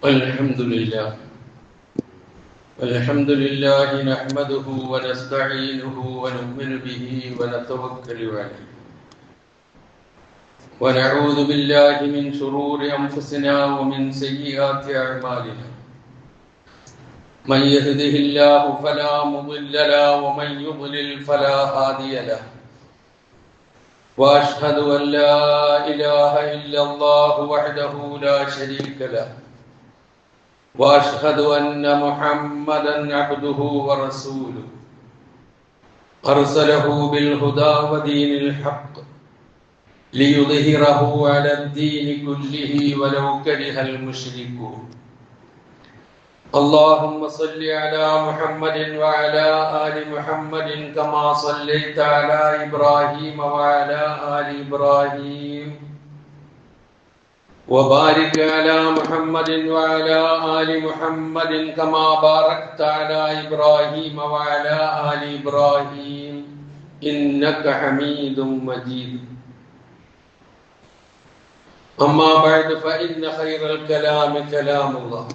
الحمد لله نحمده ونستعينه ونؤمن به ونتوكل عليه ونعوذ بالله من شرور أنفسنا ومن سيئات أعمالنا من يهده الله فلا مضل له ومن يضلل فلا هادي له وأشهد أن لا إله إلا الله وحده لا شريك له وأشهد أن محمدًا عبده ورسوله أرسله بالهدى ودين الحق ليظهره على الدين كله ولو كره المشركون اللهم صل على محمد وعلى آل محمد كما صليت على إبراهيم وعلى آل إبراهيم وبارك على محمد وعلى آل محمد كما باركت على إبراهيم وعلى آل إبراهيم إنك حميد مجيد أما بعد فإن خير الكلام كلام الله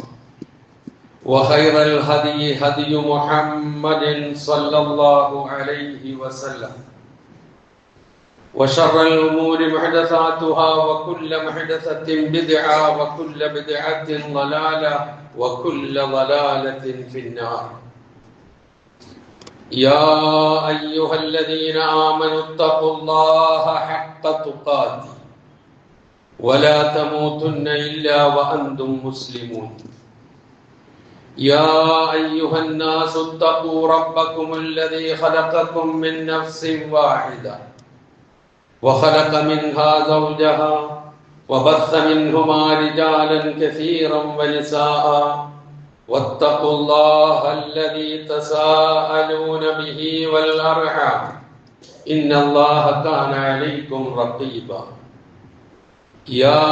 وخير الهدي هدي محمد صلى الله عليه وسلم وشر الأمور محدثاتها وكل محدثة بدعة وكل بدعة ضلالة وكل ضلالة في النار يا أيها الذين آمنوا اتقوا الله حق تقاته ولا تموتن إلا وأنتم مسلمون يا أيها الناس اتقوا ربكم الذي خلقكم من نفس واحدة وخلق منها زوجها وبث منهما رجالا كثيرا ونساء واتقوا الله الذي تساءلون به والأرحام إن الله كان عليكم رقيبا يا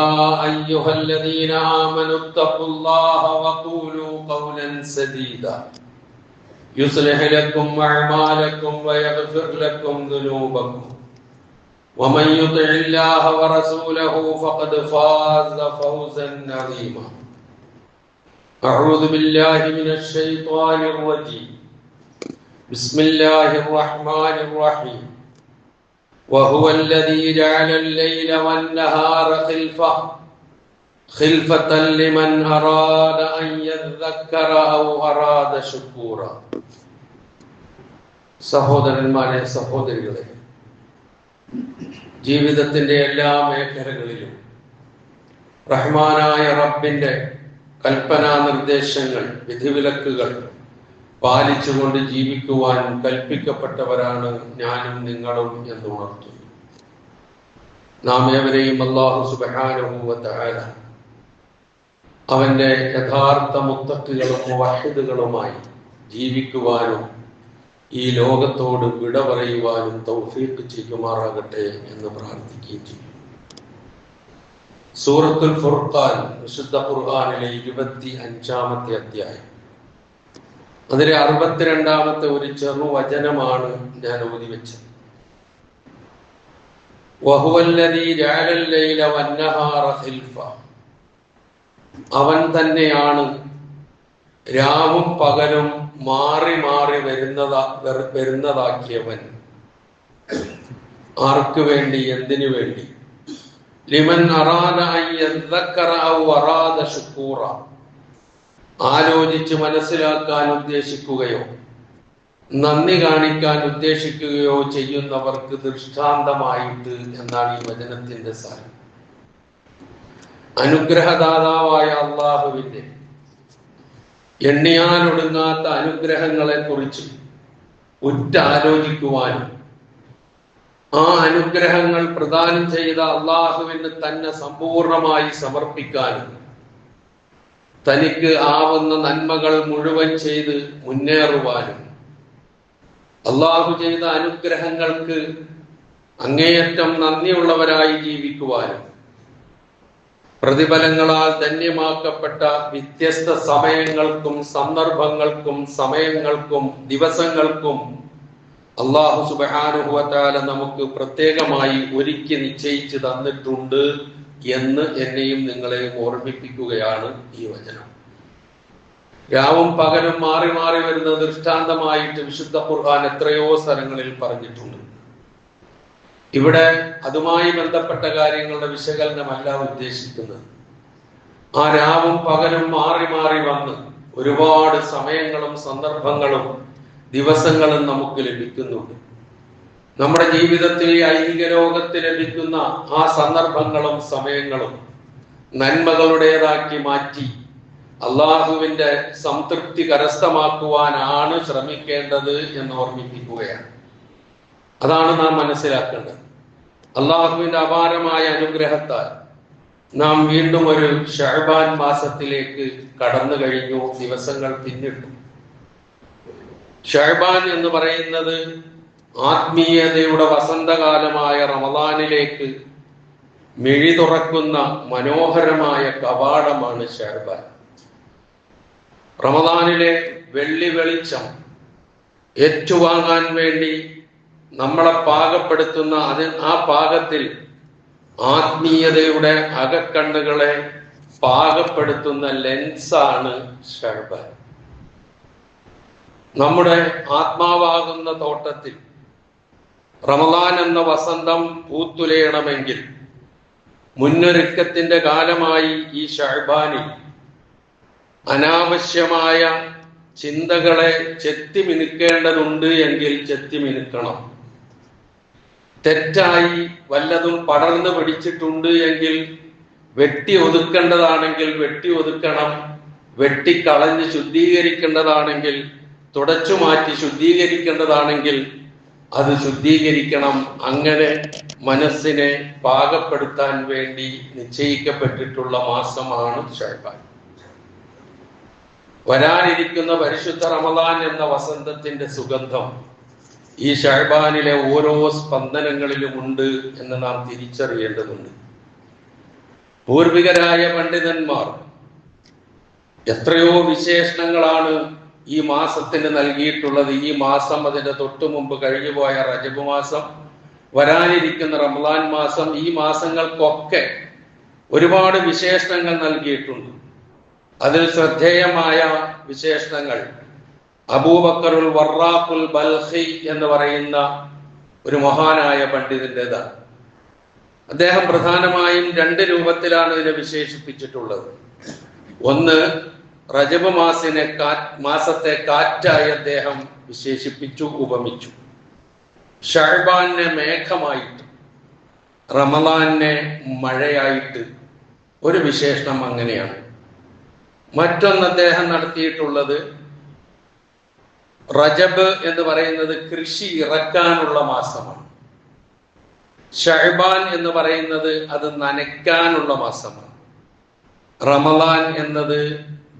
أيها الذين آمنوا اتقوا الله وقولوا قولا سديدا يصلح لكم أعمالكم ويغفر لكم ذنوبكم ومن يطع الله ورسوله فقد فاز فوزا عظيما أعوذ بالله من الشيطان الرجيم بسم الله الرحمن الرحيم وهو الذي جعل الليل والنهار خلفة لمن أراد أن يذكر أو أراد شكورا സഹോദരന്മാരെ സഹോദരികളെ ജീവിതത്തിന്റെ എല്ലാ മേഖലകളിലും റഹ്മാനായ റബ്ബിന്റെ കൽപ്പനാ നിർദ്ദേശങ്ങൾ വിധിവിലക്കുകൾ പാലിച്ചുകൊണ്ട് ജീവിക്കുവാൻ കൽപ്പിക്കപ്പെട്ടവരാണ് ഞാനും നിങ്ങളും എന്ന് ഉണർത്തുന്നു. നാം ഏവരെയും അല്ലാഹു സുബ്ഹാനഹു വ തആല അവന്റെ യഥാർത്ഥ മുത്തഖികളും മുവഹ്ഹിദുകളുമായി ജീവിക്കുവാനും ഈ ലോകത്തോട് വിട പറയുവാനും തൗഫീഖ് ചെയ്യുമാറാകട്ടെ എന്ന് പ്രാർത്ഥിക്കുകയും ചെയ്യും. സൂറത്തുൽ ഫുർഖാൻ വിശുദ്ധ ഖുർആനിലെ 25-ാമത്തെ അധ്യായം, അതിലെ 62-ാമത്തെ ഒരു ചെറുവചനമാണ് ഞാൻ ഓതി വെച്ചത്. വഹുവല്ലദീ ജഅലൽ ലൈല വന്നഹാറ ഖിൽഫ, അവൻ തന്നെയാണ് രാവും പകലും മാറി മാറി വരുന്നതാക്കിയവൻ. ആർക്ക് വേണ്ടി? എന്തിനു വേണ്ടി? ലിമൻ അറാദ അൻ യദ്ദക്കറ ഔ അറാദ ശുക്കൂറ, ആലോചിച്ച് മനസ്സിലാക്കാൻ ഉദ്ദേശിക്കുകയോ നന്ദി കാണിക്കാൻ ഉദ്ദേശിക്കുകയോ ചെയ്യുന്നവർക്ക് ദൃഷ്ടാന്തമായിട്ട് എന്നാണ് ഈ വചനത്തിന്റെ സാരം. അനുഗ്രഹദാതാവായ അള്ളാഹുവിന്റെ എണ്ണിയാലൊടുങ്ങാത്ത അനുഗ്രഹങ്ങളെ കുറിച്ച് ഉറ്റാലോചിക്കുവാനും ആ അനുഗ്രഹങ്ങൾ പ്രദാനം ചെയ്ത അള്ളാഹുവിന് തന്നെ സമ്പൂർണമായി സമർപ്പിക്കാനും തനിക്ക് ആവുന്ന നന്മകൾ മുഴുവൻ ചെയ്ത് മുന്നേറുവാനും അള്ളാഹു ചെയ്ത അനുഗ്രഹങ്ങൾക്ക് അങ്ങേയറ്റം നന്ദിയുള്ളവരായി ജീവിക്കുവാനും പ്രതിഫലങ്ങളാൽ ധന്യമാക്കപ്പെട്ട വ്യത്യസ്ത സമയങ്ങൾക്കും സന്ദർഭങ്ങൾക്കും ദിവസങ്ങൾക്കും അല്ലാഹു സുബ്ഹാനഹു വ തആല നമുക്ക് പ്രത്യേകമായി ഒരുക്കി നിശ്ചയിച്ചു തന്നിട്ടുണ്ട് എന്ന് എന്നെയും നിങ്ങളെയും ഓർമ്മിപ്പിക്കുകയാണ് ഈ വചനം. രാവും പകലും മാറി മാറി വരുന്ന ദൃഷ്ടാന്തമായിട്ട് വിശുദ്ധ ഖുർആൻ എത്രയോ സ്ഥലങ്ങളിൽ പറഞ്ഞിട്ടുണ്ട്. ഇവിടെ അതുമായി ബന്ധപ്പെട്ട കാര്യങ്ങളുടെ വിശകലനമല്ല ഉദ്ദേശിക്കുന്നത്. ആ രാവും പകലും മാറി മാറി വന്ന് ഒരുപാട് സമയങ്ങളും സന്ദർഭങ്ങളും ദിവസങ്ങളും നമുക്ക് ലഭിക്കുന്നുണ്ട്. നമ്മുടെ ജീവിതത്തിൽ ഐഹിക ലോകത്ത് ലഭിക്കുന്ന ആ സന്ദർഭങ്ങളും സമയങ്ങളും നന്മകളുടേതാക്കി മാറ്റി അള്ളാഹുവിന്റെ സംതൃപ്തി കരസ്ഥമാക്കുവാനാണ് ശ്രമിക്കേണ്ടത് എന്ന് ഓർമ്മിപ്പിക്കുകയാണ്. അതാണ് നാം മനസ്സിലാക്കേണ്ടത്. അള്ളാഹുവിന്റെ അപാരമായ അനുഗ്രഹത്താൽ നാം വീണ്ടും ഒരു ശഅബാൻ മാസത്തിലേക്ക് കടന്നു കഴിഞ്ഞു. ദിവസങ്ങൾ പിന്നിട്ടു. ശഅബാൻ എന്ന് പറയുന്നത് ആത്മീയതയുടെ വസന്തകാലമായ റമദാനിലേക്ക് മിഴി തുറക്കുന്ന മനോഹരമായ കവാടമാണ് ശഅബാൻ. റമദാനിലെ വെള്ളി വെളിച്ചം ഏറ്റുവാങ്ങാൻ വേണ്ടി നമ്മളെ പാകപ്പെടുത്തുന്ന ആ പാകത്തിൽ ആത്മീയതയുടെ അകക്കണ്ണുകളെ പാകപ്പെടുത്തുന്ന ലെൻസാണ് ശഅബാൻ. നമ്മുടെ ആത്മാവാകുന്ന തോട്ടത്തിൽ റമദാൻ എന്ന വസന്തം പൂത്തുലയണമെങ്കിൽ മുന്നൊരുക്കത്തിന്റെ കാലമായി ഈ ശഅബാനിൽ അനാവശ്യമായ ചിന്തകളെ ചെത്തി മിനുക്കേണ്ടതുണ്ട് എങ്കിൽ ചെത്തി മിനുക്കണം. തെറ്റായി വല്ലതും പടർന്നു പിടിച്ചിട്ടുണ്ട് എങ്കിൽ വെട്ടി ഒതുക്കേണ്ടതാണെങ്കിൽ വെട്ടി ഒതുക്കണം. വെട്ടിക്കളഞ്ഞ് ശുദ്ധീകരിക്കേണ്ടതാണെങ്കിൽ, തുടച്ചു മാറ്റി ശുദ്ധീകരിക്കേണ്ടതാണെങ്കിൽ അത് ശുദ്ധീകരിക്കണം. അങ്ങനെ മനസ്സിനെ പാകപ്പെടുത്താൻ വേണ്ടി നിശ്ചയിക്കപ്പെട്ടിട്ടുള്ള മാസമാണ് ശഅബാൻ. വരാനിരിക്കുന്ന പരിശുദ്ധ റമദാൻ എന്ന വസന്തത്തിന്റെ സുഗന്ധം ഈ ശഅബാനിലെ ഓരോ സ്പന്ദനങ്ങളിലും ഉണ്ട് എന്ന് നാം തിരിച്ചറിയേണ്ടതുണ്ട്. പൂർവികരായ പണ്ഡിതന്മാർ എത്രയോ വിശേഷണങ്ങളാണ് ഈ മാസത്തിന് നൽകിയിട്ടുള്ളത്. ഈ മാസം, അതിന്റെ തൊട്ടു മുമ്പ് കഴിഞ്ഞുപോയ റജബ് മാസം, വരാനിരിക്കുന്ന റമദാൻ മാസം, ഈ മാസങ്ങൾക്കൊക്കെ ഒരുപാട് വിശേഷണങ്ങൾ നൽകിയിട്ടുണ്ട്. അതിൽ ശ്രദ്ധേയമായ വിശേഷണങ്ങൾ അബൂബക്കറുൽ വറാഖുൽ ബൽഖി എന്ന് പറയുന്ന ഒരു മഹാനായ പണ്ഡിതന്റേതാണ്. അദ്ദേഹം പ്രധാനമായും രണ്ട് രൂപത്തിലാണ് ഇതിനെ വിശേഷിപ്പിച്ചിട്ടുള്ളത്. ഒന്ന്, റജബ് മാസത്തെ കാറ്റായി അദ്ദേഹം വിശേഷിപ്പിച്ചു, ഉപമിച്ചു. ശഅബാനെ മേഘമായിട്ട്, റമദാനെ മഴയായിട്ട് ഒരു വിശേഷണം അങ്ങനെയാണ്. മറ്റൊന്ന് അദ്ദേഹം നടത്തിയിട്ടുള്ളത്, റജബ് എന്ന് പറയുന്നത് കൃഷി ഇറക്കാനുള്ള മാസമാണ്. ശഅബാൻ എന്ന് പറയുന്നത് അത് നനയ്ക്കാനുള്ള മാസമാണ്. റമദാൻ എന്നത്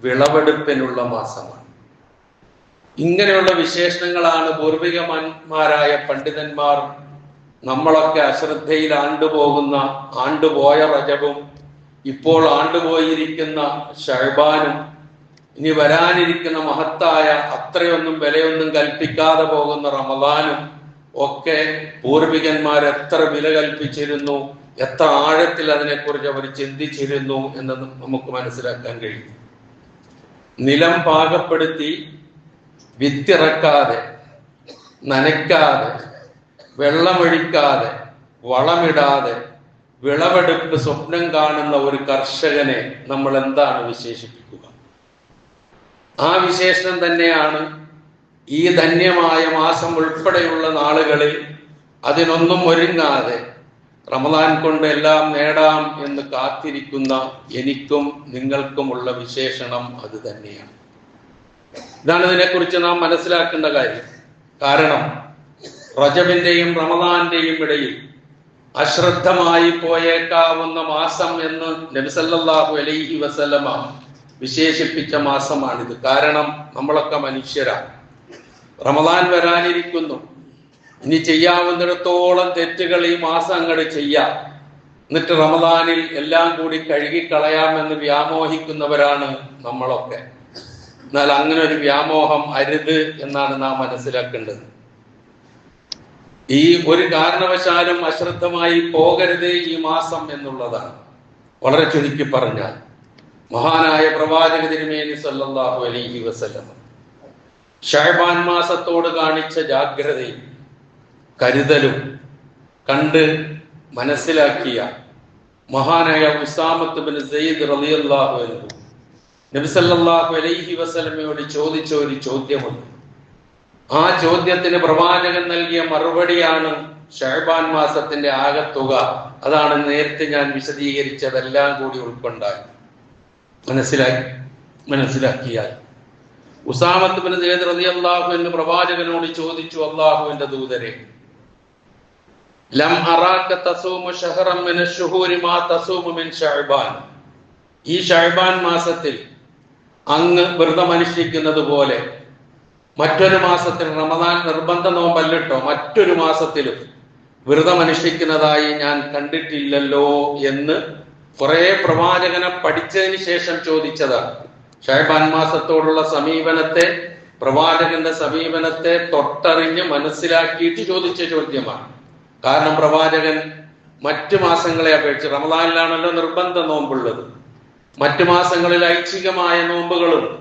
വിളവെടുപ്പിനുള്ള മാസമാണ്. ഇങ്ങനെയുള്ള വിശേഷണങ്ങളാണ് പൂർവികന്മാരായ പണ്ഡിതന്മാർ നമ്മളൊക്കെ അശ്രദ്ധയിൽ ആണ്ടുപോയ റജബും ഇപ്പോൾ ആണ്ടുപോയിരിക്കുന്ന ശഅബാനും ഇനി വരാനിരിക്കുന്ന മഹത്തായ അത്രയൊന്നും വിലയൊന്നും കൽപ്പിക്കാതെ പോകുന്ന റമദാനും ഒക്കെ പൂർവികന്മാർ എത്ര വില കൽപ്പിച്ചിരുന്നു, എത്ര ആഴത്തിൽ അതിനെക്കുറിച്ച് അവർ ചിന്തിച്ചിരുന്നു എന്ന് നമുക്ക് മനസ്സിലാക്കാൻ കഴിയും. നിലം പാകപ്പെടുത്തി വിത്തിറക്കാതെ, നനയ്ക്കാതെ, വെള്ളമൊഴിക്കാതെ, വളമിടാതെ വിളവെടുപ്പ് സ്വപ്നം കാണുന്ന ഒരു കർഷകനെ നമ്മൾ എന്താണ് വിശേഷിപ്പിക്കുക? ആ വിശേഷണം തന്നെയാണ് ഈ ധന്യമായ മാസം ഉൾപ്പെടെയുള്ള നാളുകളിൽ അതിനൊന്നും ഒരുങ്ങാതെ റമദാൻ കൊണ്ട് എല്ലാം നേടാം എന്ന് കാത്തിരിക്കുന്ന എനിക്കും നിങ്ങൾക്കുമുള്ള വിശേഷണം അത് തന്നെയാണ്. ഇതാണ് ഇതിനെക്കുറിച്ച് നാം മനസ്സിലാക്കേണ്ട കാര്യം. കാരണം റജബിന്റെയും റമദാന്റെയും ഇടയിൽ അശ്രദ്ധമായി പോയേക്കാവുന്ന മാസം എന്ന് നബി സല്ലല്ലാഹു അലൈഹി വസല്ലമ വിശേഷിപ്പിച്ച മാസമാണിത്. കാരണം നമ്മളൊക്കെ മനുഷ്യരാണ്. റമദാൻ വരാനിരിക്കുന്നു. ഇനി ചെയ്യാവുന്നിടത്തോളം തെറ്റുകൾ ഈ മാസം അങ്ങോട്ട് ചെയ്യാം, എന്നിട്ട് റമദാനിൽ എല്ലാം കൂടി കഴുകിക്കളയാമെന്ന് വ്യാമോഹിക്കുന്നവരാണ് നമ്മളൊക്കെ. എന്നാൽ അങ്ങനെ ഒരു വ്യാമോഹം അരുത് എന്നാണ് നാം മനസ്സിലാക്കേണ്ടത്. ഈ ഒരു കാരണവശാലും അശ്രദ്ധമായി പോകരുത് ഈ മാസം എന്നുള്ളതാണ്. വളരെ ചുരുക്കി പറഞ്ഞാൽ മഹാനായ പ്രവാചക തിരുമേനി സല്ലല്ലാഹു അലൈഹി വസല്ലം ശഅബാൻ മാസത്തോട് കാണിച്ച ജാഗ്രതയും കരുതലും കണ്ട് മനസ്സിലാക്കിയ മഹാനായ ഉസാമത്ത് ബിൻ സയ്യിദ് റളിയല്ലാഹു അൻഹു നബി സല്ലല്ലാഹു അലൈഹി വസല്ലമയോട് ചോദിച്ച ഒരു ചോദ്യമുണ്ട്. ആ ചോദ്യത്തിന് പ്രവാചകൻ നൽകിയ മറുപടിയാണ് ശഅബാൻ മാസത്തിന്റെ ആകത്തുക. അതാണ് നേരത്തെ ഞാൻ വിശദീകരിച്ചതെല്ലാം കൂടി ഉൾക്കൊണ്ടായി മനസ്സിലാക്കിയാൽ ഉസാമത്ത് ബിൻ സയ്യിദ് റളിയല്ലാഹു അൻഹു പ്രവാചകനോട് ചോദിച്ചു, അല്ലാഹുവിന്റെ ദൂതരെ, ലം അറാക തസൂമു ശഹറൻ മിന ശുഹൂരി മാ തസൂമു മിൻ ശഅബാൻ. ഈ ശഅബാൻ മാസത്തിൽ അങ്ങ് വ്രതം അനുഷ്ഠിക്കുന്നത് പോലെ മറ്റൊരു മാസത്തിൽ, റമദാൻ നിർബന്ധ നോമ്പല്ലോ, മറ്റൊരു മാസത്തിലും വ്രതം അനുഷ്ഠിക്കുന്നതായി ഞാൻ കണ്ടിട്ടില്ലല്ലോ എന്ന് കുറെ പ്രവാചകനെ പഠിച്ചതിന് ശേഷം ചോദിച്ചതാണ്. ശഅബാൻ മാസത്തോടുള്ള സമീപനത്തെ, പ്രവാചകന്റെ സമീപനത്തെ തൊട്ടറിഞ്ഞ് മനസ്സിലാക്കിയിട്ട് ചോദിച്ച ചോദ്യമാണ്. കാരണം പ്രവാചകൻ മറ്റു മാസങ്ങളെ അപേക്ഷിച്ച്, റമദാനിലാണല്ലോ നിർബന്ധ നോമ്പുള്ളത്, മറ്റു മാസങ്ങളിൽ ഐച്ഛികമായ നോമ്പുകളുണ്ട്.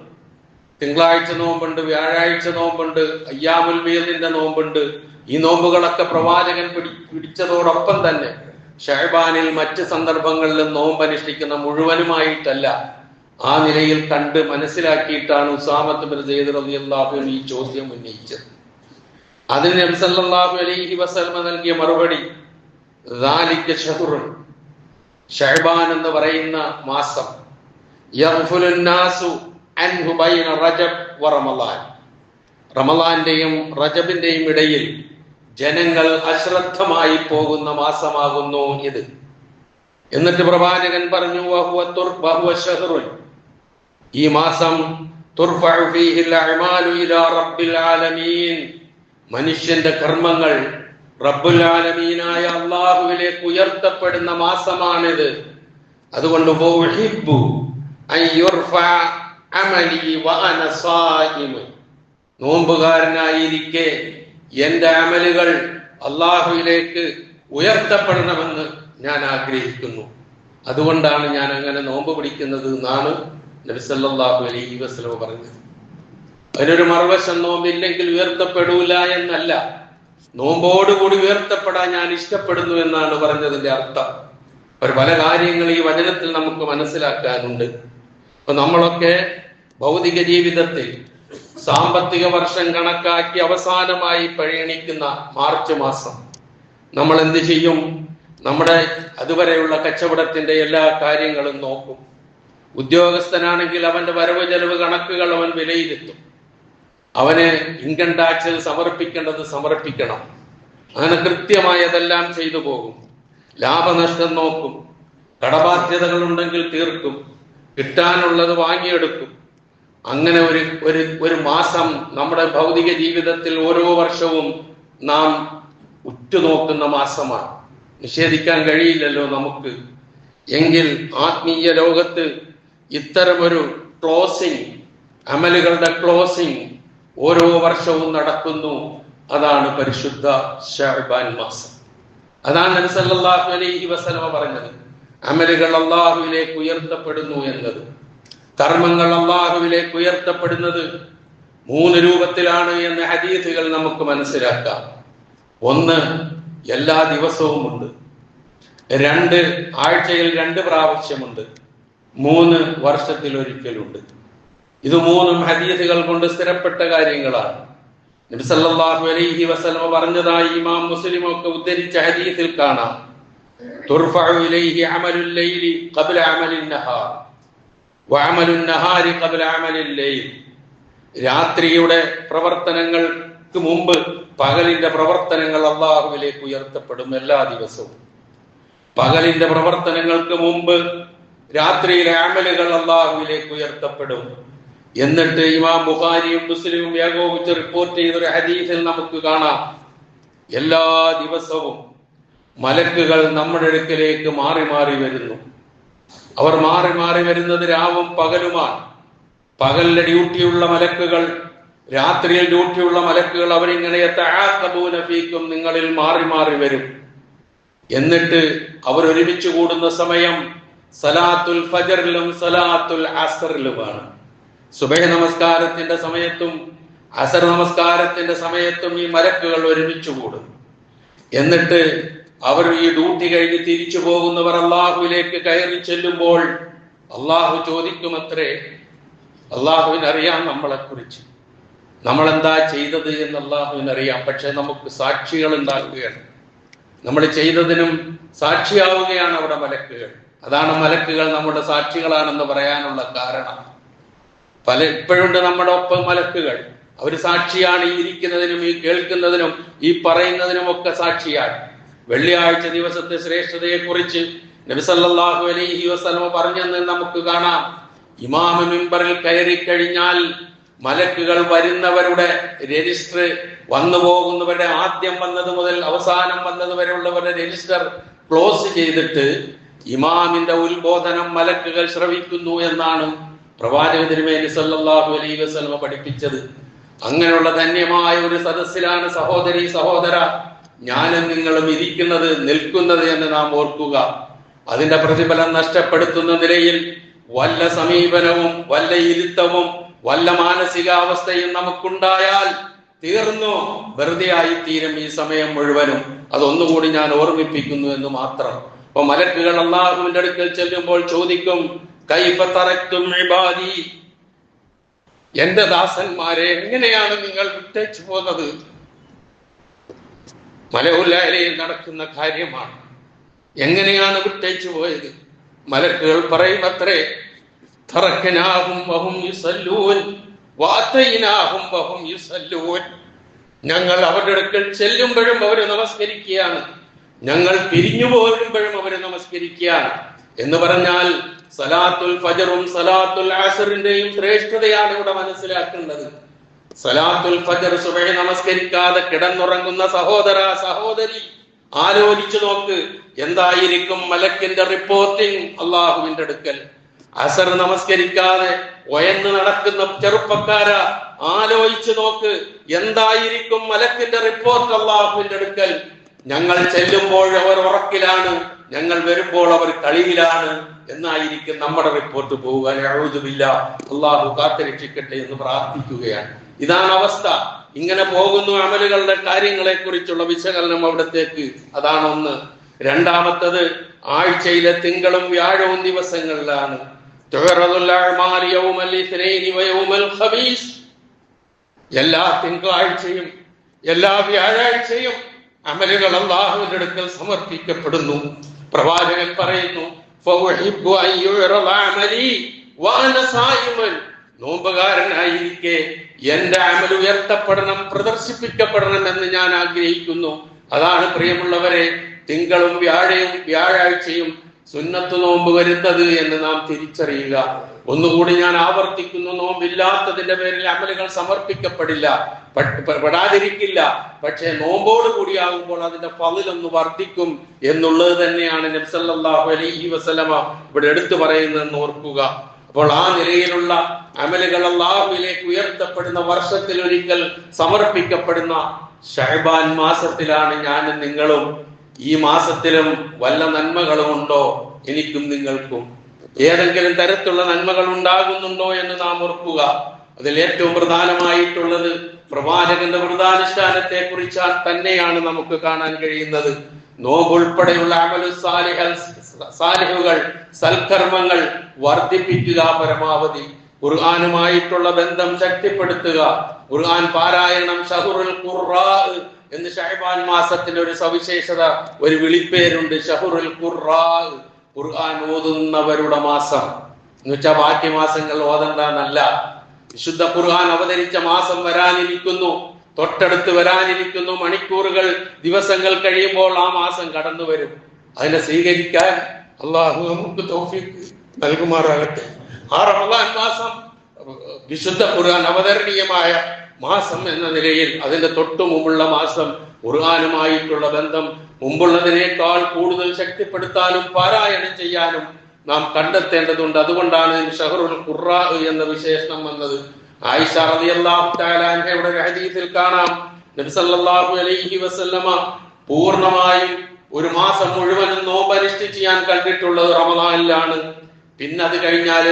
തിങ്കളാഴ്ച നോമ്പുണ്ട്, വ്യാഴാഴ്ച നോമ്പുണ്ട്, അയ്യാമുൽ ബീദിന്റെ നോമ്പുണ്ട്. ഈ നോമ്പുകളൊക്കെ പ്രവാചകൻ പിടിച്ചതോടൊപ്പം തന്നെ ശഅബാനിൽ മറ്റ് സന്ദർഭങ്ങളിലും നോമ്പ് അനുഷ്ഠിക്കുന്ന മുഴുവനുമായിട്ടല്ല, ആ നിലയിൽ കണ്ട് മനസ്സിലാക്കിയിട്ടാണ് ഉസാമത്ത് ബിൻ സയ്യിദ് റളിയല്ലാഹു അൻഹു ഈ ചോദ്യം ഉന്നയിച്ചത്. അതിന് നബി സല്ലല്ലാഹു അലൈഹി വസല്ലം നൽകിയ മറുപടി, ദാലിക ശഹ്റുൻ, ശഅബാൻ എന്ന് പറയുന്ന മാസം, യഗ്ഫുലുൻ നാസു അൻഹു ബൈന റജബ് വ റമളാൻ, റമളാന്റെയും റജബിന്റെയും ഇടയിൽ ജനങ്ങൾ അശ്രദ്ധമായി പോകുന്ന മാസമാകുന്നു ഇത്. എന്നിട്ട് പ്രവാചകൻ പറഞ്ഞു, വഹുവ ശഹ്റുൻ, ഈ മാസം തുർഫഉ ഫീഹിൽ അഅമാലു ഇലാ റബ്ബിൽ ആലമീൻ, മനുഷ്യന്റെ കർമ്മങ്ങൾ റബ്ബുൽ ആലമീനായ അല്ലാഹുവിലേക്ക് ഉയർത്തപ്പെടുന്ന മാസമാണിത്. അതുകൊണ്ട് വഉഹിബ്ബു അൻ യുർഫഅ അമലി വഅന സായിം, നോമ്പുകാരനായിരിക്കെ എന്റെ അമലുകൾ അല്ലാഹുവിലേക്ക് ഉയർത്തപ്പെടണമെന്ന് ഞാൻ ആഗ്രഹിക്കുന്നു. അതുകൊണ്ടാണ് ഞാൻ അങ്ങനെ നോമ്പ് പിടിക്കുന്നത് എന്നാണ് നബി സല്ലല്ലാഹു അലൈഹി വസല്ലം പറഞ്ഞത്. അതിനൊരു മറുവശം, നോമ്പില്ലെങ്കിൽ ഉയർത്തപ്പെടൂല എന്നല്ല, നോമ്പോടുകൂടി ഉയർത്തപ്പെടാൻ ഞാൻ ഇഷ്ടപ്പെടുന്നു എന്നാണ് പറഞ്ഞതിന്റെ അർത്ഥം. പല കാര്യങ്ങൾ ഈ വചനത്തിൽ നമുക്ക് മനസ്സിലാക്കാനുണ്ട്. അപ്പൊ നമ്മളൊക്കെ ഭൗതിക ജീവിതത്തിൽ സാമ്പത്തിക വർഷം കണക്കാക്കി അവസാനമായി പരിഗണിക്കുന്ന മാർച്ച് മാസം നമ്മൾ എന്ത് ചെയ്യും? നമ്മുടെ അതുവരെയുള്ള കച്ചവടത്തിന്റെ എല്ലാ കാര്യങ്ങളും നോക്കും. ഉദ്യോഗസ്ഥനാണെങ്കിൽ അവന്റെ വരവ് ചെലവ് കണക്കുകൾ അവൻ വിലയിരുത്തും. അവന് ഇൻകം ടാക്സ് സമർപ്പിക്കേണ്ടത് സമർപ്പിക്കണം. അങ്ങനെ കൃത്യമായതെല്ലാം ചെയ്തു പോകും. ലാഭനഷ്ടം നോക്കും. കടബാധ്യതകൾ ഉണ്ടെങ്കിൽ തീർക്കും. കിട്ടാനുള്ളത് വാങ്ങിയെടുക്കും. അങ്ങനെ ഒരു മാസം നമ്മുടെ ഭൗതിക ജീവിതത്തിൽ ഓരോ വർഷവും നാം ഉറ്റുനോക്കുന്ന മാസമാണ്. നിഷേധിക്കാൻ കഴിയില്ലല്ലോ നമുക്ക്. എങ്കിൽ ആത്മീയ ലോകത്ത് ഇത്തരമൊരു ക്ലോസിംഗ്, അമലുകളുടെ ക്ലോസിംഗ് ഓരോ വർഷവും നടക്കുന്നു. അതാണ് പരിശുദ്ധ ശഅബാൻ മാസം. അതാണ് നബി സല്ലല്ലാഹു അലൈഹി വസല്ലം പറഞ്ഞത്, അമലുകൾ അല്ലാഹുവിലേക്ക് ഉയർത്തപ്പെടുന്നു എന്നത്. കർമ്മങ്ങൾ അല്ലാഹുവിലേക്ക് ഉയർത്തപ്പെടുന്നത് 3 രൂപത്തിലാണ് എന്ന ഹദീസുകൾ നമുക്ക് മനസ്സിലാക്കാം. 1, എല്ലാ ദിവസവും ഉണ്ട്. 2, ആഴ്ചയിൽ 2 പ്രാവശ്യമുണ്ട്. 3, വർഷത്തിൽ ഒരിക്കലുണ്ട്. ഇത് 3ഉം ഹദീസുകൾ കൊണ്ട് സ്ഥിരപ്പെട്ട കാര്യങ്ങളാണ്. നബി സല്ലല്ലാഹു അലൈഹി വസല്ലം പറഞ്ഞതായി ഇമാം മുസ്ലിം ഒക്കെ ഉദ്ധരിച്ച ഹദീസിൽ കാണാം, തുർഫഉ ഇലൈഹി അമലുൽ ലൈലി ഖബ്ല അമലിൻ നഹാർ വഅമലുൻ നഹാരി ഖബ്ല അമലിൽ ലൈൽ. രാത്രിയുടെ പ്രവർത്തനങ്ങൾക്ക് മുമ്പ് പകലിന്റെ പ്രവർത്തനങ്ങൾ അല്ലാഹുവിലേക്ക് ഉയർത്തപ്പെടും എല്ലാ ദിവസവും. പകലിന്റെ പ്രവർത്തനങ്ങൾക്ക് മുമ്പ് രാത്രിയിലെ അമലുകൾ അല്ലാഹുവിലേക്ക് ഉയർത്തപ്പെടും. എന്നിട്ട് ഇമാം ബുഖാരിയും മുസ്ലിമും ഏകോപിച്ച് റിപ്പോർട്ട് ചെയ്തൊരു ഹദീസിൽ നമുക്ക് കാണാം, എല്ലാ ദിവസവും മലക്കുകൾ നമ്മുടെ അടുക്കലേക്ക് മാറി മാറി വരുന്നു. അവർ മാറി മാറി വരുന്നത് രാവും പകലുമാണ്. പകലിലെ ഡ്യൂട്ടിയുള്ള മലക്കുകൾ, രാത്രിയിൽ ഡ്യൂട്ടിയുള്ള മലക്കുകൾ അവരിങ്ങനെ യതആഖബൂന ഫീക്കും, നിങ്ങളിൽ മാറി മാറി വരും. എന്നിട്ട് അവർ ഒരുമിച്ച് കൂടുന്ന സമയം സലാത്തുൽ ഫജറിലും സലാത്തുൽ അസറിലുമാണ്. സുബഹി നമസ്കാരത്തിന്റെ സമയത്തും അസർ നമസ്കാരത്തിന്റെ സമയത്തും ഈ മലക്കുകൾ ഒരുമിച്ച് കൂടും. എന്നിട്ട് അവർ ഈ ഡ്യൂട്ടി കഴിഞ്ഞ് തിരിച്ചു പോകുന്നവർ അള്ളാഹുവിലേക്ക് കയറി ചെല്ലുമ്പോൾ അള്ളാഹു ചോദിക്കുമത്രേ, അള്ളാഹുവിനറിയാം നമ്മളെക്കുറിച്ച്, നമ്മളെന്താ ചെയ്തത് എന്ന് അള്ളാഹുവിനറിയാം. പക്ഷെ നമുക്ക് സാക്ഷികൾ ഉണ്ടാക്കുകയാണ്, നമ്മൾ ചെയ്തതിനും സാക്ഷിയാവുകയാണ് അവിടെ മലക്കുകൾ. അതാണ് മലക്കുകൾ നമ്മുടെ സാക്ഷികളാണെന്ന് പറയാനുള്ള കാരണം. ഇപ്പോഴുണ്ട് നമ്മുടെ ഒപ്പം മലക്കുകൾ. അവര് സാക്ഷിയാണ്, ഈ ഇരിക്കുന്നതിനും ഈ കേൾക്കുന്നതിനും ഈ പറയുന്നതിനും ഒക്കെ സാക്ഷിയാണ്. വെള്ളിയാഴ്ച ദിവസത്തെ ശ്രേഷ്ഠതയെ കുറിച്ച് നബി സല്ലല്ലാഹു അലൈഹി വസല്ലം പറഞ്ഞെന്ന് നമുക്ക് കാണാം. ഇമാം മിമ്പറിൽ കയറി കഴിഞ്ഞാൽ മലക്കുകൾ വരുന്നവരുടെ രജിസ്റ്റർ, വന്നു പോകുന്നവരുടെ ആദ്യം വന്നത് മുതൽ അവസാനം വന്നത് വരെയുള്ളവരുടെ രജിസ്റ്റർ ക്ലോസ് ചെയ്തിട്ട് ഇമാമിന്റെ ഉത്ബോധനം മലക്കുകൾ ശ്രവിക്കുന്നു എന്നാണ് പ്രവാചക തിരുമേനി സല്ലല്ലാഹു അലൈഹി വസല്ലം പഠിപ്പിച്ചത്. അങ്ങനെയുള്ള ധന്യമായ ഒരു സദസ്സിലാണ് സഹോദരി സഹോദര ഞാനും നിങ്ങളും ഇരിക്കുന്നത്, നിൽക്കുന്നത് എന്ന് നാം ഓർക്കുക. അതിന്റെ പ്രതിഫലം നഷ്ടപ്പെടുത്തുന്ന നിലയിൽ വല്ല സമീപനവും വല്ല ഇരുത്തവും വല്ല മാനസികാവസ്ഥയും നമുക്കുണ്ടായാൽ തീർന്നു, വെറുതെ ആയിത്തീരും ഈ സമയം മുഴുവനും. അതൊന്നുകൂടി ഞാൻ ഓർമ്മിപ്പിക്കുന്നു എന്ന് മാത്രം. അപ്പൊ മലക്കുകൾ അല്ലാഹുവിന്റെ അടുക്കൽ ചെല്ലുമ്പോൾ ചോദിക്കും, കൈഫ തറക്തും ഇബാദി, എന്റെ ദാസന്മാരെ എങ്ങനെയാണ് നിങ്ങൾ വിട്ടേച്ചു പോകുന്നത്? മലഉലയിൽ നടക്കുന്ന കാര്യമാണ്. എങ്ങനെയാണ് വിട്ടേച്ചു പോയത്? മലക്കുകൾ പറയും അത്രേ, തറക്കനാഹും വഹും യുസല്ലൂൻ വഅതൈനാഹും വഹും യുസല്ലൂൻ. ഞങ്ങൾ അവരുടെ അടുക്കൽ ചെല്ലുമ്പോഴും അവർ നമസ്കരിക്കുകയാണ്, ഞങ്ങൾ പിരിഞ്ഞു പോരുമ്പോഴും അവർ നമസ്കരിക്കുകയാണ്. എന്ന് പറഞ്ഞാൽ സലാത്തുൽ ഫജറും സലാത്തുൽ അസറിന്റെയും ശ്രേഷ്ഠതയാണ് ഇവിടെ മനസ്സിലാക്കേണ്ടത്. സലാത്തുൽ ഫജർ, സുബഹി നമസ്കരിക്കാതെ കിടന്നുറങ്ങുന്ന സഹോദര സഹോദരി, ആലോചിച്ചു നോക്ക് എന്തായിരിക്കും മലക്കിന്റെ റിപ്പോർട്ടിംഗ് അള്ളാഹുവിന്റെ അടുക്കൽ. അസർ നമസ്കരിക്കാതെ ഒയന്ന് നടക്കുന്ന ചെറുപ്പക്കാര, ആലോചിച്ചു നോക്ക് എന്തായിരിക്കും മലക്കിന്റെ റിപ്പോർട്ട് അള്ളാഹുവിന്റെ അടുക്കൽ. ഞങ്ങൾ ചെല്ലുമ്പോൾ അവർ ഉറക്കിലാണ്, ഞങ്ങൾ വരുമ്പോൾ അവർ കളിയിലാണ് എന്നായിരിക്കും നമ്മുടെ റിപ്പോർട്ട് പോവുക. യഊദുബില്ല, അള്ളാഹു കാത്തുരക്ഷിക്കട്ടെ എന്ന് പ്രാർത്ഥിക്കുകയാണ്. ഇതാണ് അവസ്ഥ. ഇങ്ങനെ പോകുന്നു അമലുകളുടെ കാര്യങ്ങളെ കുറിച്ചുള്ള വിശകലനം അവിടത്തേക്ക്. അതാണ് ഒന്ന്. രണ്ടാമത്തത്, ആഴ്ചയിലെ തിങ്കളും വ്യാഴവും ദിവസങ്ങളിലാണ്. എല്ലാ തിങ്കളാഴ്ചയും എല്ലാ വ്യാഴാഴ്ചയും അമലുകൾ അല്ലാഹുവിന്റെ അടുക്കൽ സമർപ്പിക്കപ്പെടുന്നു. പ്രവാചകൻ പറയുന്നു, നോമ്പുകാരനായിരിക്കെ എന്റെ അമൽ ഉയർത്തപ്പെടണം, പ്രദർശിപ്പിക്കപ്പെടണം എന്ന് ഞാൻ ആഗ്രഹിക്കുന്നു. അതാണ് പ്രിയമുള്ളവരെ തിങ്കളും വ്യാഴാഴ്ചയും സുന്നത്ത് നോമ്പ് വരുന്നത് എന്ന് നാം തിരിച്ചറിയുക. ഒന്നുകൂടി ഞാൻ ആവർത്തിക്കുന്നു, നോമ്പില്ലാത്തതിന്റെ പേരിൽ അമലുകൾ സമർപ്പിക്കപ്പെടില്ല, പെടാതിരിക്കില്ല. പക്ഷെ നോമ്പോട് കൂടിയാകുമ്പോൾ അതിന്റെ ഫളിലൊന്ന് വർദ്ധിക്കും എന്നുള്ളത് തന്നെയാണ് നബി സല്ലല്ലാഹു അലൈഹി വസല്ലമ ഇവിടെ എടുത്തു പറയുന്നതെന്ന് ഓർക്കുക. അപ്പോൾ ആ നിലയിലുള്ള അമലുകൾ അല്ലാഹുവിലേക്ക് ഉയർത്തപ്പെടുന്ന വർഷത്തിൽ ഒരിക്കൽ സമർപ്പിക്കപ്പെടുന്ന ശഅബാൻ മാസത്തിലാണ് ഞാനും നിങ്ങളും. ഈ മാസത്തിലും വല്ല നന്മകളും ഉണ്ടോ എനിക്കും നിങ്ങൾക്കും? ഏതെങ്കിലും തരത്തിലുള്ള നന്മകൾ ഉണ്ടാകുന്നുണ്ടോ എന്ന് നാം ഓർക്കുക. അതിൽ ഏറ്റവും പ്രധാനമായിട്ടുള്ളത് പ്രവാചകന്റെ വ്രതാനുഷ്ഠാനത്തെ കുറിച്ചാൽ തന്നെയാണ് നമുക്ക് കാണാൻ കഴിയുന്നത്. നോമ്പ് ഉൾപ്പെടെയുള്ള അമലു സാലിഹുകൾ, സൽക്കർമ്മങ്ങൾ വർദ്ധിപ്പിക്കുക പരമാവധി. ഖുർആനുമായിട്ടുള്ള ബന്ധം ശക്തിപ്പെടുത്തുക. ഖുർആൻ പാരായണം, ഷഹ്റുൽ ഖുർആ എന്ന് ശഅബാൻ മാസത്തിന്റെ ഒരു സവിശേഷത, ഒരു വിളിപ്പേരുണ്ട്, ഷഹ്റുൽ ഖുർആ, ഖുർആൻ ഓതുന്നവരുടെ മാസം. എന്ന് വെച്ചാൽ ബാക്കി മാസങ്ങൾ ഓതണ്ടെന്നല്ല. വിശുദ്ധ ഖുർആൻ അവതരിച്ച മാസം വരാനിരിക്കുന്നു, തൊട്ടടുത്ത് വരാനിരിക്കുന്നു. മണിക്കൂറുകൾ, ദിവസങ്ങൾ കഴിയുമ്പോൾ ആ മാസം കടന്നു വരും. അതിനെ സ്വീകരിക്കാൻ അള്ളാഹു നമുക്ക് തൗഫീഖ് നൽകുമാറാകട്ടെ. ആ റമളാൻ മാസം വിശുദ്ധ ഖുർആൻ അവതരണീയമായ മാസം എന്ന നിലയിൽ അതിന്റെ തൊട്ടു മുമ്പുള്ള മാസം ഖുർആനുമായിട്ടുള്ള ബന്ധം മുമ്പുള്ളതിനേക്കാൾ കൂടുതൽ ശക്തിപ്പെടുത്താനും പാരായണം ചെയ്യാനും നാം കണ്ടെത്തേണ്ടതുണ്ട്. അതുകൊണ്ടാണ് ഷഹ്റുൽ ഖുർആ എന്ന വിശേഷണം വന്നത്. ആയിഷ റളിയല്ലാഹു തആല അൻഹയുടെ ഹദീസിൽ കാണാം, നബി സല്ലല്ലാഹു അലൈഹി വസല്ലമ പൂർണ്ണമായും ഒരു മാസം മുഴുവനും നോമ്പനുഷ്ഠിച്ച് ഞാൻ കണ്ടിട്ടുള്ളത് റമദാനിലാണ്. പിന്നെ അത് കഴിഞ്ഞാൽ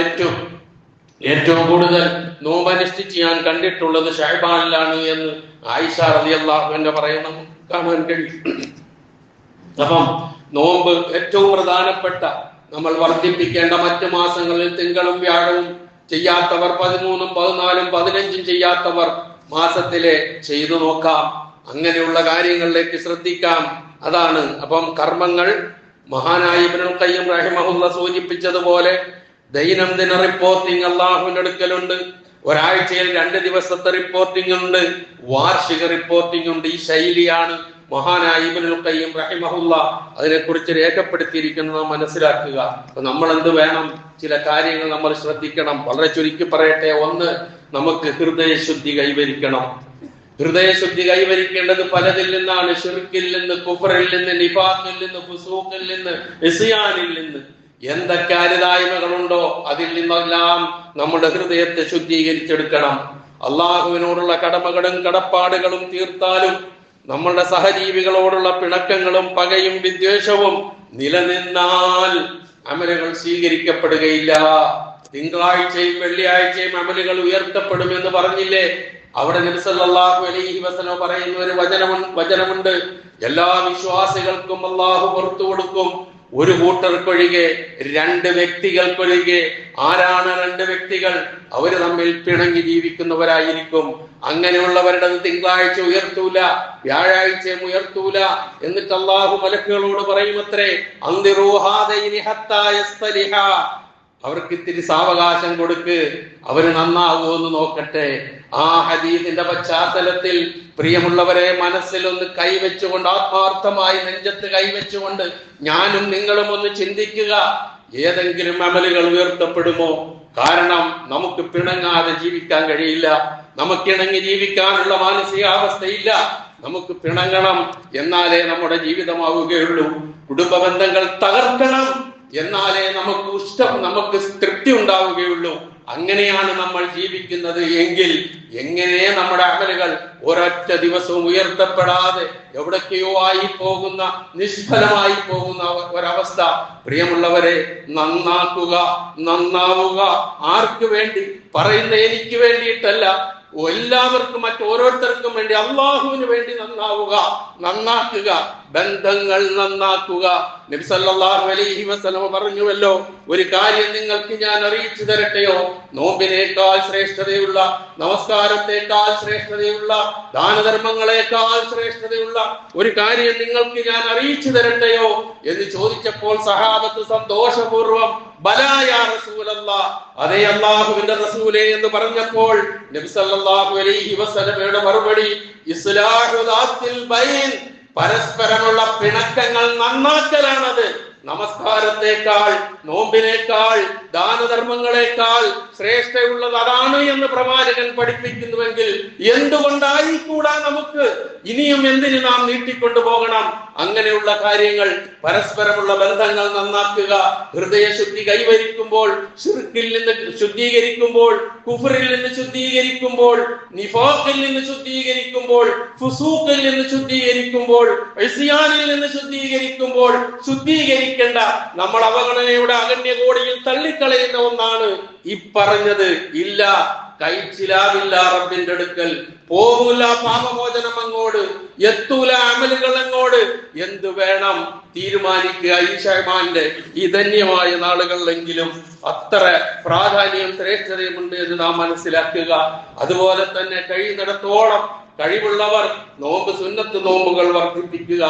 ഏറ്റവും കൂടുതൽ നോമ്പനുഷ്ഠിച്ച് ഞാൻ കണ്ടിട്ടുള്ളത് ഷഅബാനിലാണ് എന്ന് ആയിഷ റളിയല്ലാഹു അൻഹ പറയുന്ന കാണാൻ കഴിയും. അപ്പം നോമ്പ് ഏറ്റവും പ്രധാനപ്പെട്ട, നമ്മൾ വർദ്ധിപ്പിക്കേണ്ട മറ്റു മാസങ്ങളിൽ തിങ്കളും വ്യാഴവും ചെയ്യാത്തവർ 13, 14, 15 ചെയ്യാത്തവർ മാസത്തിലെ ചെയ്തു നോക്കാം. അങ്ങനെയുള്ള കാര്യങ്ങളിലേക്ക് ശ്രദ്ധിക്കാം. അതാണ്. അപ്പം കർമ്മങ്ങൾ മഹാനായ ഇബ്നുൽ ഖയ്യിം റഹിമഹുല്ലാഹ് സൂചിപ്പിച്ചതുപോലെ ദൈനംദിന റിപ്പോർട്ടിംഗ് അല്ലാഹുവിന്റെ അടുക്കലുണ്ട്. ഒരാഴ്ചയിൽ 2 ദിവസത്തെ റിപ്പോർട്ടിംഗ് ഉണ്ട്, വാർഷിക റിപ്പോർട്ടിംഗ് ഉണ്ട്. ഈ ശൈലിയാണ് മഹാനായ ഇബ്നുൽ ഖയ്യിം റഹിമഹുല്ലാഹ് അതിനെക്കുറിച്ച് രേഖപ്പെടുത്തിയിരിക്കുന്നത് മനസ്സിലാക്കുക. അപ്പൊ നമ്മൾ എന്ത് വേണം? ചില കാര്യങ്ങൾ നമ്മൾ ശ്രദ്ധിക്കണം. വളരെ ചുരുക്കി പറയട്ടെ. ഒന്ന്, നമുക്ക് ഹൃദയശുദ്ധി കൈവരിക്കണം. ഹൃദയശുദ്ധി കൈവരിക്കേണ്ടത് പലതിൽ നിന്നാണ്. ശിർക്കിൽ നിന്ന്, കുഫറിൽ നിന്ന്, നിഫാഖിൽ നിന്ന്, ഫുസൂഖിൽ നിന്ന്, ഇസ്യാനിൽ നിന്ന്. എന്തൊക്കെ അരുതായ്മകളുണ്ടോ അതിൽ നിന്നെല്ലാം നമ്മുടെ ഹൃദയത്തെ ശുദ്ധീകരിച്ചെടുക്കണം. അള്ളാഹുവിനോടുള്ള കടമകളും കടപ്പാടുകളും തീർത്താലും നമ്മളുടെ സഹജീവികളോടുള്ള പിണക്കങ്ങളും പകയും വിദ്വേഷവും നിലനിന്നാൽ അമലുകൾ സ്വീകരിക്കപ്പെടുകയില്ല. തിങ്കളാഴ്ചയും വെള്ളിയാഴ്ചയും അമലുകൾ ഉയർത്തപ്പെടുമെന്ന് പറഞ്ഞില്ലേ? അവിടെ നബി സല്ലല്ലാഹു അലൈഹി വസല്ലം പറയുന്ന ഒരു വചനമുണ്ട്. എല്ലാ വിശ്വാസികൾക്കും അല്ലാഹു പുറത്തു കൊടുക്കും, ഒരു കൂട്ടർക്കൊഴികെ, 2 വ്യക്തികൾക്കൊഴികെ. ആരാണ് 2 വ്യക്തികൾ? അവര് തമ്മിൽ പിണങ്ങി ജീവിക്കുന്നവരായിരിക്കും. അങ്ങനെയുള്ളവരുടെ തിങ്കളാഴ്ച ഉയർത്തൂല, വ്യാഴാഴ്ചയും ഉയർത്തൂല. എന്നിട്ട് അല്ലാഹു മലക്കുകളോട് പറയുമത്രേ, അൻദിറൂ ഹാദൈനി ഹത്താ യസ്തലിഹാ, അവർക്ക് ഇത്തിരി സാവകാശം കൊടുക്ക്, അവര് നന്നാകുമെന്ന് നോക്കട്ടെ. ആ ഹദീസിന്റെ പശ്ചാത്തലത്തിൽ പ്രിയമുള്ളവരെ, മനസ്സിൽ ഒന്ന് കൈവച്ചുകൊണ്ട്, ആത്മാർത്ഥമായി നെഞ്ചത്ത് കൈവച്ചുകൊണ്ട് ഞാനും നിങ്ങളും ഒന്ന് ചിന്തിക്കുക. ഏതെങ്കിലും അമലുകൾ ഉയർത്തപ്പെടുമോ? കാരണം നമുക്ക് പിണങ്ങാതെ ജീവിക്കാൻ കഴിയില്ല. നമുക്കിണങ്ങി ജീവിക്കാനുള്ള മാനസികാവസ്ഥയില്ല. നമുക്ക് പിണങ്ങണം, എന്നാലേ നമ്മുടെ ജീവിതമാവുകയുള്ളൂ. കുടുംബ ബന്ധങ്ങൾ തകർക്കണം, എന്നാലേ നമുക്ക് തൃപ്തി ഉണ്ടാവുകയുള്ളൂ. അങ്ങനെയാണ് നമ്മൾ ജീവിക്കുന്നത് എങ്കിൽ എങ്ങനെ നമ്മുടെ അമലുകൾ ഒരൊറ്റ ദിവസവും ഉയർത്തപ്പെടാതെ എവിടൊക്കെയോ ആയി പോകുന്ന, നിഷ്ഫലമായി പോകുന്ന ഒരവസ്ഥ? പ്രിയമുള്ളവരെ, നന്നാവുക. ആർക്ക് വേണ്ടി? പറയുന്ന എനിക്ക് വേണ്ടിയിട്ടല്ല, എല്ലാവർക്കും, മറ്റോരോരുത്തർക്കും വേണ്ടി, അള്ളാഹുവിന് വേണ്ടി നന്നാക്കുക. ബന്ധങ്ങൾ നന്നാക്കുക. നബി സല്ലല്ലാഹു അലൈഹി വസല്ലം പറഞ്ഞുവല്ലോ, ഒരു കാര്യം നിങ്ങൾക്ക് ഞാൻ അറിയിച്ചു തരട്ടെയോ? നോമ്പിനേക്കാൾ ശ്രേഷ്ഠതയുള്ള, നമസ്കാരത്തെക്കാൾ ശ്രേഷ്ഠതയുള്ള, ദാനധർമ്മങ്ങളെക്കാൾ ശ്രേഷ്ഠതയുള്ള ഒരു കാര്യം നിങ്ങൾക്ക് ഞാൻ അറിയിച്ചു തരട്ടെയോ എന്ന് ചോദിച്ചപ്പോൾ സഹാബത്ത് സന്തോഷപൂർവ്വം ബലാ യാ റസൂലല്ലാഹ്, അതേ അല്ലാഹുവിന്റെ റസൂലേ എന്ന് പറഞ്ഞപ്പോൾ നബി സല്ലല്ലാഹു അലൈഹി വസല്ലമയുടെ മറുപടി, ഇസ്ലാഹു ദാത്തിൽ ബൈൻ, പരസ്പരമുള്ള പിണക്കങ്ങൾ നന്നാക്കലാണത്. നമസ്കാരത്തെക്കാൾ, നോമ്പിനേക്കാൾ, ദാനധർമ്മങ്ങളെക്കാൾ ശ്രേഷ്ഠയുള്ളത് അതാണ് എന്ന് പ്രവാചകൻ പഠിപ്പിക്കുന്നുവെങ്കിൽ എന്തുകൊണ്ടായിക്കൂടാ നമുക്ക്? ഇനിയും എന്തിന് നാം നീട്ടിക്കൊണ്ടു പോകണം? അങ്ങനെയുള്ള കാര്യങ്ങൾ, പരസ്പരമുള്ള ബന്ധങ്ങൾ നന്നാക്കുക. ഹൃദയശുദ്ധി കൈവരിക്കുമ്പോൾ, ശിർക്കിൽ നിന്ന് ശുദ്ധീകരിക്കുമ്പോൾ, കുഫറിൽ നിന്ന് ശുദ്ധീകരിക്കുമ്പോൾ, നിഫാഖിൽ നിന്ന് ശുദ്ധീകരിക്കുമ്പോൾ, ഫുസൂഖിൽ നിന്ന് ശുദ്ധീകരിക്കുമ്പോൾ, ഇസ്യാനിൽ നിന്ന് ശുദ്ധീകരിക്കുമ്പോൾ, ശുദ്ധീകരിക്കേണ്ട, നമ്മൾ അവഗണനയുടെ അഗണ്യകോടിയിൽ തള്ളിക്കളയുന്ന ഒന്നാണ് ഈ പറഞ്ഞത്. ഇല്ല, കഴിച്ചിലാവില്ല റബ്ബിന്റെ അടുക്കൽ, പോകൂല പാപമോചനം അങ്ങോട്ട്, എത്തൂല അമലുകൾ അങ്ങോട്ട്. എന്ത് വേണം? തീരുമാനിക്കുക. ഈ ഷഅബാന്റെ ഈ ധന്യമായ നാളുകളിലെങ്കിലും അത്ര പ്രാധാന്യം, ശ്രേഷ്ഠതയുമുണ്ട് എന്ന് നാം മനസ്സിലാക്കുക. അതുപോലെ തന്നെ കഴിയുന്നിടത്തോളം കഴിവുള്ളവർ സുന്നത്ത് നോമ്പുകൾ വർദ്ധിപ്പിക്കുക.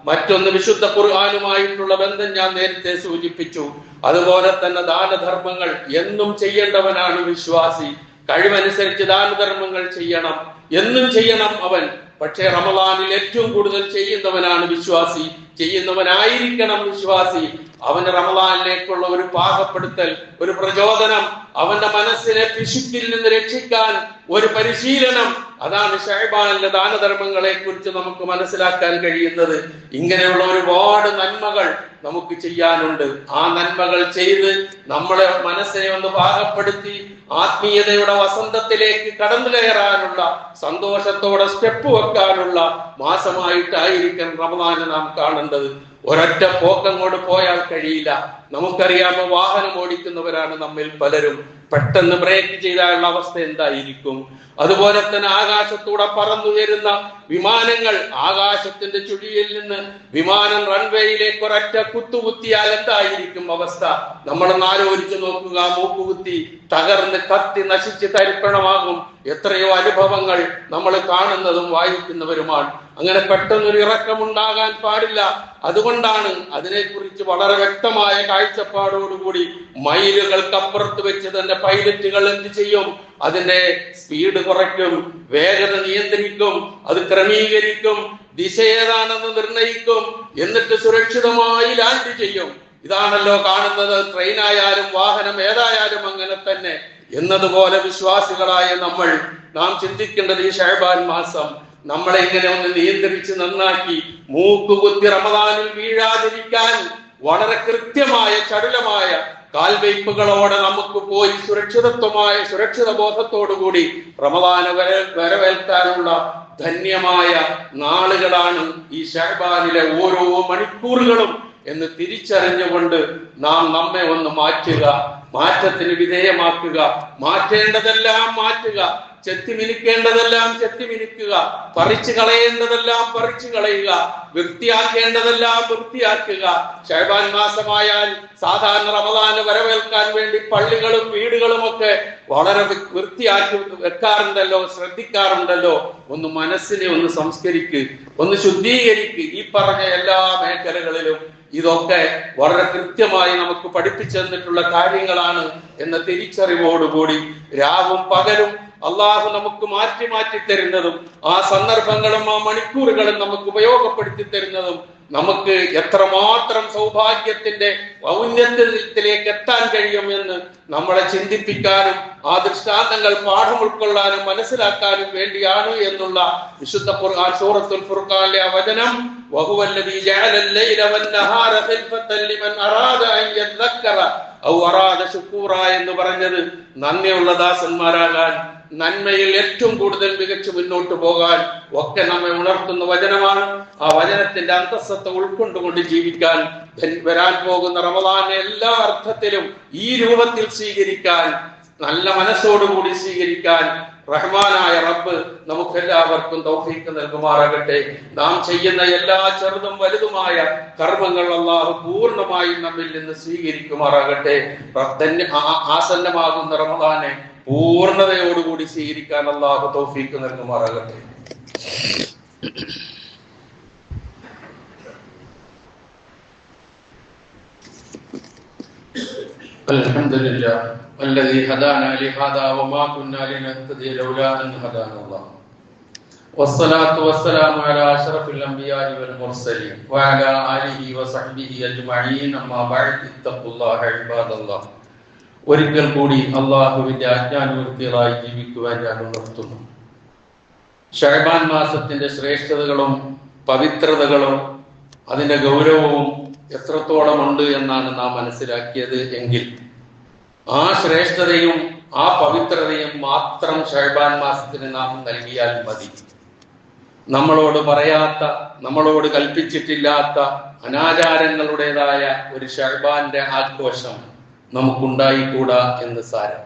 മറ്റൊന്ന്, വിശുദ്ധ ഖുർആനുമായിട്ടുള്ള ബന്ധം ഞാൻ നേരത്തെ സൂചിപ്പിച്ചു. അതുപോലെ തന്നെ ദാനധർമ്മങ്ങൾ എന്നും ചെയ്യേണ്ടവനാണ് വിശ്വാസി. കഴിവനുസരിച്ച് ദാനധർമ്മങ്ങൾ ചെയ്യണം, എന്നും ചെയ്യണം അവൻ. പക്ഷേ റമളാനിൽ ഏറ്റവും കൂടുതൽ ചെയ്യുന്നവനാണ് വിശ്വാസി, ചെയ്യുന്നവനായിരിക്കണം വിശ്വാസി. അവന്റെ റമളാനിലേക്കുള്ള ഒരു പാകപ്പെടുത്തൽ, ഒരു പ്രചോദനം, അവന്റെ മനസ്സിനെ പിശുക്കിൽ നിന്ന് രക്ഷിക്കാൻ ഒരു പരിശീലനം, അതാണ് ഷഅബാനിലെ ദാനധർമ്മങ്ങളെ കുറിച്ച് നമുക്ക് മനസ്സിലാക്കാൻ കഴിയുന്നത്. ഇങ്ങനെയുള്ള ഒരുപാട് നന്മകൾ നമുക്ക് ചെയ്യാനുണ്ട്. ആ നന്മകൾ ചെയ്ത് നമ്മളെ മനസ്സിനെ ഒന്ന് പാകപ്പെടുത്തി ആത്മീയതയുടെ വസന്തത്തിലേക്ക് കടന്നു കയറാനുള്ള, സന്തോഷത്തോടെ സ്റ്റെപ്പ് വെക്കാനുള്ള മാസമായിട്ടായിരിക്കും റമളാനെ നാം കാണേണ്ടത്. ഒരൊറ്റ പോക്കങ്ങോട്ട് പോയാൽ കഴിയില്ല. നമുക്കറിയാമോ, വാഹനം ഓടിക്കുന്നവരാണ് നമ്മിൽ പലരും. പെട്ടെന്ന് ബ്രേക്ക് ചെയ്താലുള്ള അവസ്ഥ എന്തായിരിക്കും? അതുപോലെ തന്നെ ആകാശത്തൂടെ പറന്നുയരുന്ന വിമാനങ്ങൾ, ആകാശത്തിന്റെ ചുഴിയിൽ നിന്ന് വിമാനം റൺവേയിലേക്ക് ഒരൊറ്റ കുത്തുകുത്തിയാൽ എന്തായിരിക്കും അവസ്ഥ? നമ്മളൊന്ന് ആലോചിച്ച് നോക്കുക. മൂക്കുകുത്തി തകർന്ന് കത്തി നശിച്ച് തരിപ്പണമാകും. എത്രയോ അനുഭവങ്ങൾ നമ്മൾ കാണുന്നതും വായിക്കുന്നവരുമാണ്. അങ്ങനെ പെട്ടെന്നൊരു ഇറക്കമുണ്ടാകാൻ പാടില്ല. അതുകൊണ്ടാണ് അതിനെക്കുറിച്ച് വളരെ വ്യക്തമായ കാഴ്ചപ്പാടോടുകൂടി മൈലുകൾക്കപ്പുറത്ത് വെച്ച് തന്നെ പൈലറ്റുകൾ എന്ത് ചെയ്യും? അതിന്റെ സ്പീഡ് കുറയ്ക്കും, വേഗത നിയന്ത്രിക്കും, അത് ക്രമീകരിക്കും, ദിശ ഏതാണെന്ന് നിർണയിക്കും, എന്നിട്ട് സുരക്ഷിതമായി ലാൻഡ് ചെയ്യും. ഇതാണല്ലോ കാണുന്നത്. ട്രെയിനായാലും വാഹനം ഏതായാലും അങ്ങനെ തന്നെ. എന്നതുപോലെ വിശ്വാസികളായ നാം ചിന്തിക്കേണ്ടത് ഈ ശഅബാൻ മാസം നമ്മളെ ഇങ്ങനെ ഒന്ന് നിയന്ത്രിച്ച് നന്നാക്കി മൂക്കുകുത്തി റമദാനിൽ വീഴാതിരിക്കാൻ വളരെ കൃത്യമായ ചടുലമായ കാൽവയ്പ്പുകളോടെ നമുക്ക് പോയി സുരക്ഷിത ബോധത്തോടുകൂടി റമദാന് വരവേൽക്കാനുള്ള ധന്യമായ നാളുകളാണ് ഈ ശഅബാനിലെ ഓരോ മണിക്കൂറുകളും എന്ന് തിരിച്ചറിഞ്ഞുകൊണ്ട് നാം നമ്മെ ഒന്ന് മാറ്റുക, മാറ്റത്തിന് വിധേയമാക്കുക, മാറ്റേണ്ടതെല്ലാം മാറ്റുക, ചെത്തിമിനിക്കേണ്ടതെല്ലാം ചെത്തിമിനിക്കുക, പറിച്ചു കളയേണ്ടതെല്ലാം പറിച്ചു കളയുക, വൃത്തിയാക്കേണ്ടതെല്ലാം വൃത്തിയാക്കുക. ശഅബാൻ മാസമായാൽ സാധാരണ റമദാന് വരവേൽക്കാൻ വേണ്ടി പള്ളികളും വീടുകളും ഒക്കെ വളരെ വൃത്തിയാക്കി വെക്കാറുണ്ടല്ലോ, ശ്രദ്ധിക്കാറുണ്ടല്ലോ. ഒന്ന് മനസ്സിനെ ഒന്ന് സംസ്കരിക്ക്, ഒന്ന് ശുദ്ധീകരിക്ക്. ഈ പറഞ്ഞ എല്ലാ മേഖലകളിലും ഇതൊക്കെ വളരെ കൃത്യമായി നമുക്ക് പഠിപ്പിച്ചു തന്നിട്ടുള്ള കാര്യങ്ങളാണ് എന്ന തിരിച്ചറിവോടുകൂടി രാവും പകലും അള്ളാഹു നമുക്ക് മാറ്റി മാറ്റി തരുന്നതും ആ സന്ദർഭങ്ങളും ആ മണിക്കൂറുകളും നമുക്ക് ഉപയോഗപ്പെടുത്തി തരുന്നതും നമുക്ക് എത്രമാത്രം സൗഭാഗ്യത്തിന്റെ ഔന്നത്യത്തിലേക്ക് എത്താൻ കഴിയുമെന്ന് നമ്മളെ ചിന്തിപ്പിക്കാനും ആ ദൃഷ്ടാന്തങ്ങൾ പാഠം ഉൾക്കൊള്ളാനും മനസ്സിലാക്കാനും വേണ്ടിയാണ് എന്നുള്ള വിശുദ്ധ ഖുർആൻ സൂറത്തുൽ ഫുർഖാനിലെ വചനം വഹുവല്ലദീ ജഅലൽ ലൈല വന്നഹാര ഖിൽഫത്തൻ ലിമൻ അറാദ അൻ യദ്ദക്കറ ഔ അറാദ ശുക്കൂറ എന്ന് പറഞ്ഞത് നന്ദിയുള്ള ദാസന്മാരാകാൻ, നന്മയിൽ ഏറ്റവും കൂടുതൽ മികച്ചു മുന്നോട്ട് പോകാൻ ഒക്കെ നമ്മെ ഉണർത്തുന്ന വചനമാണ്. ആ വചനത്തിന്റെ അന്തസ്സത്തെ ഉൾക്കൊണ്ടുകൊണ്ട് ജീവിക്കാൻ, വരാൻ പോകുന്ന റമദാനെ എല്ലാ അർത്ഥത്തിലും ഈ രൂപത്തിൽ സ്വീകരിക്കാൻ, നല്ല മനസ്സോടുകൂടി സ്വീകരിക്കാൻ റഹ്മാനായ റബ്ബ് നമുക്കെല്ലാവർക്കും തൗഫീഖ് നൽകുമാറാകട്ടെ. നാം ചെയ്യുന്ന എല്ലാ ചെറുതും വലുതുമായ കർമ്മങ്ങൾ അല്ലാഹു പൂർണ്ണമായും നമ്മിൽ നിന്ന് സ്വീകരിക്കുമാറാകട്ടെ. ആസന്നമാകുന്ന റമദാനെ പൂർണ്ണതയോടുകൂടി സ്വീകരിക്കാൻ അല്ലാഹു തൗഫീഖ് നൽകുമാറാകട്ടെ. അൽഹംദുലില്ലാഹ് الذي هدانا لهذا وما كنا لنهتدي لولا أن هدانا الله والصلاة والسلام على أشرف الأنبياء والمرسلين وعلى آله وصحبه أجمعين أما بعد اتقوا الله عباد الله. ഒരിക്കൽ കൂടി അള്ളാഹുവിന്റെ ആജ്ഞാനുവർത്തികളായി ജീവിക്കുവാൻ ഞാൻ ഉണർത്തുന്നു. ശഅബാൻ മാസത്തിന്റെ ശ്രേഷ്ഠതകളും പവിത്രതകളും അതിന്റെ ഗൗരവവും എത്രത്തോളം ഉണ്ട് എന്നാണ് നാം മനസ്സിലാക്കിയത് എങ്കിൽ ആ ശ്രേഷ്ഠതയും ആ പവിത്രതയും മാത്രം ശഅബാൻ മാസത്തിന് നാം നൽകിയാൽ മതി. നമ്മളോട് പറയാത്ത, നമ്മളോട് കൽപ്പിച്ചിട്ടില്ലാത്ത അനാചാരങ്ങളുടേതായ ഒരു ശഅബാന്റെ ആഘോഷം നമുക്കുണ്ടായിക്കൂടാ എന്ന് സാരം.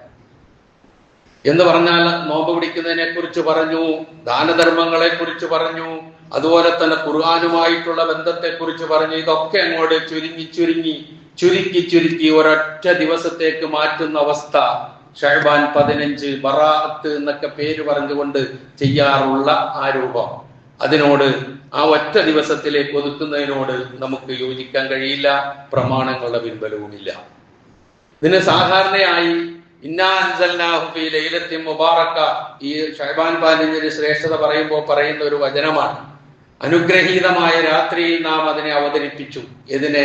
എന്ന് പറഞ്ഞാൽ നോമ്പ് പിടിക്കുന്നതിനെ കുറിച്ച് പറഞ്ഞു, ദാനധർമ്മങ്ങളെ കുറിച്ച് പറഞ്ഞു, അതുപോലെ തന്നെ ഖുർആനുമായിട്ടുള്ള ബന്ധത്തെ കുറിച്ച് പറഞ്ഞു. ഇതൊക്കെ അങ്ങോട്ട് ചുരുക്കി ഒരൊറ്റ ദിവസത്തേക്ക് മാറ്റുന്ന അവസ്ഥ ശഅബാൻ 15 ബറാഅത്ത് എന്നൊക്കെ പേര് പറഞ്ഞുകൊണ്ട് ചെയ്യാറുള്ള ആ രൂപം, അതിനോട് ആ ഒറ്റ ദിവസത്തിലേക്ക് ഒതുക്കുന്നതിനോട് നമുക്ക് യോജിക്കാൻ കഴിയില്ല. പ്രമാണങ്ങളുടെ പിൻബലവുമില്ല. ഇതിന് സാധാരണയായി ഇന്നാ അൻസൽനാഹു ഫീ ലൈലത്തിൻ മുബാറക, ഈ ശഅബാൻ 15 ശ്രേഷ്ഠത പറയുമ്പോൾ പറയുന്ന ഒരു വചനമാണ്. അനുഗ്രഹീതമായ രാത്രിയിൽ നാം അതിനെ അവതരിപ്പിച്ചു. ഇതിനെ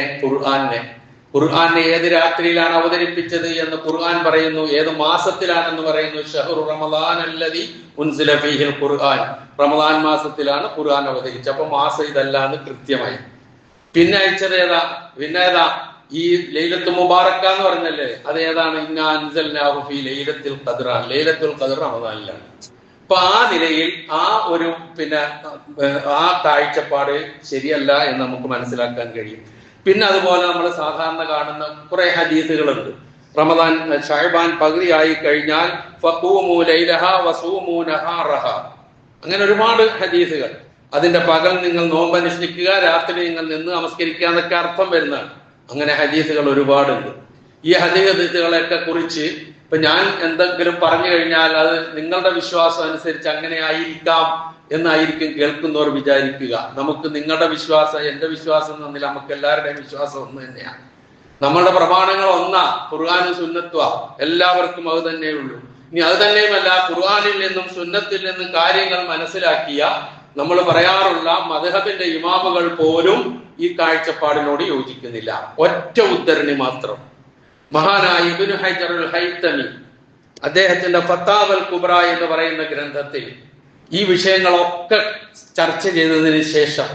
ഖുർആനെ ഏത് രാത്രിയിലാണ് അവതരിപ്പിച്ചത് എന്ന് ഖുർആൻ പറയുന്നു. ഏത് മാസത്തിലാണെന്ന് പറയുന്നു. ഷഹ്റു റമളാൻ അല്ലദീ ഉൻസില ഫീഹിൽ ഖുർആൻ, റമളാൻ മാസത്തിലാണ് ഖുർആൻ അവതരിച്ചത്. അപ്പൊ മാസം ഇതല്ലാന്ന് കൃത്യമായി. പിന്നെ അയച്ചത് ഏതാ ഈ ലൈലത്തുൽ മുബാറക എന്ന് പറഞ്ഞല്ലേ, അത് ഏതാണ്? ഇന്നാ അൻസൽനാഹു ഫീ ലൈലത്തുൽ ഖദ്ർ. ലൈലത്തുൽ ഖദ്ർ റമളാനിലാണ്. അപ്പൊ ആ നിലയിൽ ആ ഒരു ആ കാഴ്ചപ്പാട് ശരിയല്ല എന്ന് നമുക്ക് മനസ്സിലാക്കാൻ കഴിയും. പിന്നെ അതുപോലെ നമ്മൾ സാധാരണ കാണുന്ന കുറെ ഹദീസുകളുണ്ട്. റമദാൻ ഷഅബാൻ പകുതിയായി കഴിഞ്ഞാൽ ഫഖൂമു ലൈലഹ വസൂമു നഹാറഹ, അങ്ങനെ ഒരുപാട് ഹദീസുകൾ. അതിന്റെ പകൽ നിങ്ങൾ നോമ്പനുഷ്ഠിക്കുക, രാത്രി നിങ്ങൾ നിന്ന് നമസ്കരിക്കുക എന്നൊക്കെ അർത്ഥം വരുന്നതാണ്. അങ്ങനെ ഹദീസുകൾ ഒരുപാടുണ്ട്. ഈ ഹദീസുകളെയൊക്കെ കുറിച്ച് ഇപ്പൊ ഞാൻ എന്തെങ്കിലും പറഞ്ഞു കഴിഞ്ഞാൽ അത് നിങ്ങളുടെ വിശ്വാസം അനുസരിച്ച് അങ്ങനെ ആയിരിക്കാം എന്നായിരിക്കും കേൾക്കുന്നവർ വിചാരിക്കുക. നമുക്ക് നിങ്ങളുടെ വിശ്വാസം എന്റെ വിശ്വാസം തന്നില്ല, നമുക്ക് എല്ലാവരുടെയും വിശ്വാസം ഒന്ന് തന്നെയാണ്. നമ്മളുടെ പ്രമാണങ്ങൾ ഒന്നാ, ഖുർആനും സുന്നത്തുവാ, എല്ലാവർക്കും അത് തന്നെയുള്ളൂ. ഇനി അത് തന്നെയുമല്ല, ഖുർആനിൽ നിന്നും സുന്നത്തിൽ നിന്നും കാര്യങ്ങൾ മനസ്സിലാക്കിയ നമ്മൾ പറയാറുള്ള മദ്ഹബിന്റെ ഇമാമുകൾ പോലും ഈ കാഴ്ചപ്പാടിനോട് യോജിക്കുന്നില്ല. ഒറ്റ ഉദ്ധരണി മാത്രം. മഹാനായ ഇബ്നു ഹജറുൽ ഹൈതമി അദ്ദേഹത്തിന്റെ ഫത്താവൽ കുബ്ര എന്ന് പറയുന്ന ഗ്രന്ഥത്തിൽ ഈ വിഷയങ്ങളൊക്കെ ചർച്ച ചെയ്തതിന് ശേഷം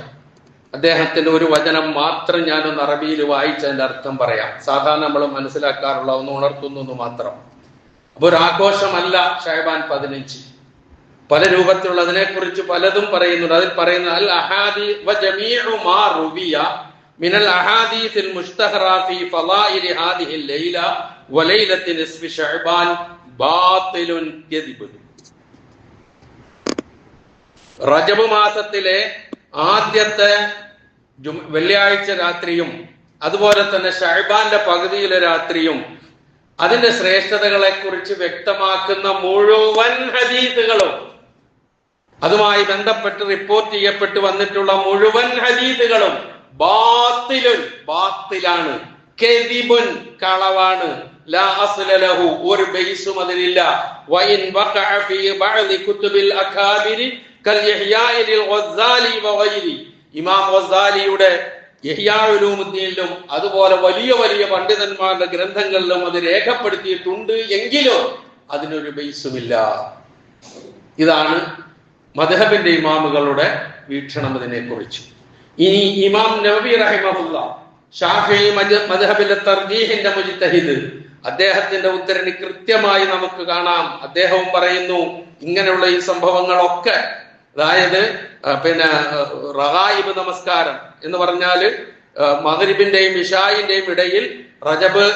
അദ്ദേഹത്തിന്റെ ഒരു വചനം മാത്രം ഞാനൊന്ന് അറബിയിൽ വായിച്ചതിന്റെ അർത്ഥം പറയാം. സാധാരണ നമ്മൾ മനസ്സിലാക്കാറുള്ള ഒന്ന് ഉണർത്തുന്നു മാത്രം. അപ്പൊ ഒരു ആഘോഷമല്ല ഷഅബാൻ 15. പല രൂപത്തിലുള്ള അതിനെ കുറിച്ച് പലതും പറയുന്നുണ്ട്. അതിൽ പറയുന്ന അൽ അഹാദി വ ജമീഉ മാ റുവിയ മിനൽ അഹാദീസിൽ മുസ്തഹറ ഫീ ഫളായിലി ഹാദിഹിൽ ലൈല വ ലൈലത്തി നിസ്ഫി ഷഅബാൻ ബാതിലുൻ കദിബുൻ. റജബ് മാസത്തിലെ ആദ്യത്തെ വെള്ളിയാഴ്ച രാത്രിയും അതുപോലെ തന്നെ ഷഅബാന്റെ പകുതിയിലെ രാത്രിയും അതിന്റെ ശ്രേഷ്ഠതകളെ കുറിച്ച് വ്യക്തമാക്കുന്ന മുഴുവൻ ഹദീസുകളും, അതുമായി ബന്ധപ്പെട്ട് റിപ്പോർട്ട് ചെയ്യപ്പെട്ട് വന്നിട്ടുള്ള മുഴുവൻ ഹദീസുകളും ബാത്തിലാണ്, കദിബുൻ കളവാണ്, ലാ അസ്ല ലഹു ഒരു ബേസും അതിലില്ല. വഇൻ വഖഅ ഫീ ബഅദി കുതുബിൽ അകാബിരി കൽ ഇഹ്യാഇൽ ഗസ്സാലി വഗൈരി, ഇമാം ഗസ്സാലിയുടെ ഇഹ്യാ ഉലൂമുദ്ദീനിലും അതുപോലെ വലിയ വലിയ പണ്ഡിതന്മാരുടെ ഗ്രന്ഥങ്ങളിലും അത് രേഖപ്പെടുത്തിയിട്ടുണ്ട്. എങ്കിലും അതിനൊരു ബേസുമില്ല. ഇതാണ് മദ്ഹബിന്റെ ഇമാമുകളുടെ വീക്ഷണം ഇതിനെ കുറിച്ച്. ഇനി ഇമാം നവവി റഹിമഹുല്ലാഹ് ശാഫിഈ മദ്ഹബിലെ തർജീഹിന്റെ മുജ്തഹിദ്, അദ്ദേഹത്തിന്റെ ഉദ്ധരണി കൃത്യമായി നമുക്ക് കാണാം. അദ്ദേഹവും പറയുന്നു ഇങ്ങനെയുള്ള ഈ സംഭവങ്ങളൊക്കെ, അതായത് റഗായിബ് നമസ്കാരം എന്ന് പറഞ്ഞാല് മഗ്രിബിന്റെയും ഇശായിന്റെയും ഇടയിൽ റജബ്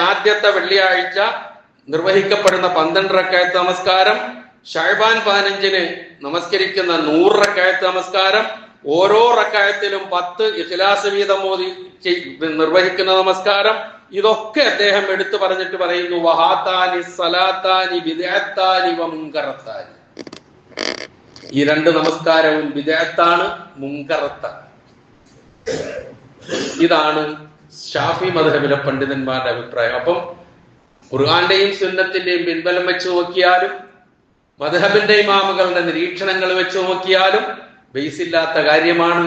ആദ്യത്തെ വെള്ളിയാഴ്ച നിർവഹിക്കപ്പെടുന്ന 12 റക്അത്ത് നമസ്കാരം, ഷഅബാൻ 15 നമസ്കരിക്കുന്ന 100 റക്അത്ത് നമസ്കാരം, ഓരോ റക്അത്തിലും 10 ഇഖ്ലാസ് വീതം ഓതി നിർവഹിക്കുന്ന നമസ്കാരം, ഇതൊക്കെ അദ്ദേഹം എടുത്തു പറഞ്ഞിട്ട് പറയുന്നു വഹാത്താനി സലാത്താനി ബിദ്അത്താനി വ മുൻകറത്താനി. ഈ 2 നമസ്കാരവും ബിദ്അത്താണ്, മുൻകറത്താണ്. ഇതാണ് ഷാഫി മദ്ഹബിലെ പണ്ഡിതന്മാരുടെ അഭിപ്രായം. അപ്പം ഖുർആന്റെയും സുന്നത്തിന്റെയും പിൻബലം വെച്ച് നോക്കിയാലും മദ്ഹബിന്റെ ഇമാമുകളുടെ നിരീക്ഷണങ്ങൾ വെച്ച് നോക്കിയാലും ബേസില്ലാത്ത കാര്യമാണ്.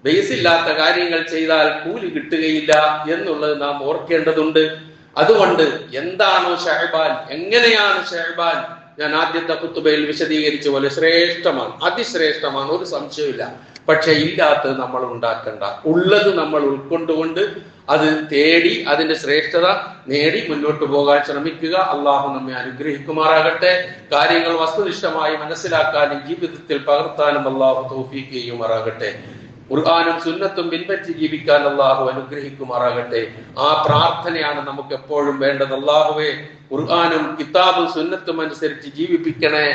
ബേസില്ലാത്ത കാര്യങ്ങൾ ചെയ്താൽ കൂലി കിട്ടുകയില്ല എന്നുള്ളത് നാം ഓർക്കേണ്ടതുണ്ട്. അതുകൊണ്ട് എന്താണോ ഷഅബാൻ, എങ്ങനെയാണ് ഷഅബാൻ, ഞാൻ ആദ്യത്തെ ഖുതുബയിൽ വിശദീകരിച്ച പോലെ ശ്രേഷ്ഠമാണ്, അതിശ്രേഷ്ഠമാണ്, ഒരു സംശയമില്ല. പക്ഷെ ഇല്ലാത്തത് നമ്മൾ ഉണ്ടാക്കണ്ട, ഉള്ളത് നമ്മൾ ഉൾക്കൊണ്ടുകൊണ്ട് അത് തേടി അതിന്റെ ശ്രേഷ്ഠത നേടി മുന്നോട്ട് പോകാൻ ശ്രമിക്കുക. അള്ളാഹു നമ്മെ അനുഗ്രഹിക്കുമാറാകട്ടെ. കാര്യങ്ങൾ വസ്തുനിഷ്ഠമായി മനസ്സിലാക്കാനും ജീവിതത്തിൽ പകർത്താനും അള്ളാഹു തൗഫീഖ് ചെയ്യുമാറാകട്ടെ. ഖുർആനും സുന്നത്തും പിൻപറ്റി ജീവിക്കാൻ അള്ളാഹു അനുഗ്രഹിക്കുമാറാകട്ടെ. ആ പ്രാർത്ഥനയാണ് നമുക്ക് എപ്പോഴും വേണ്ടത്. അള്ളാഹുവേ, ഖുർആനും കിതാബും സുന്നത്തും അനുസരിച്ച് ജീവിപ്പിക്കണേ.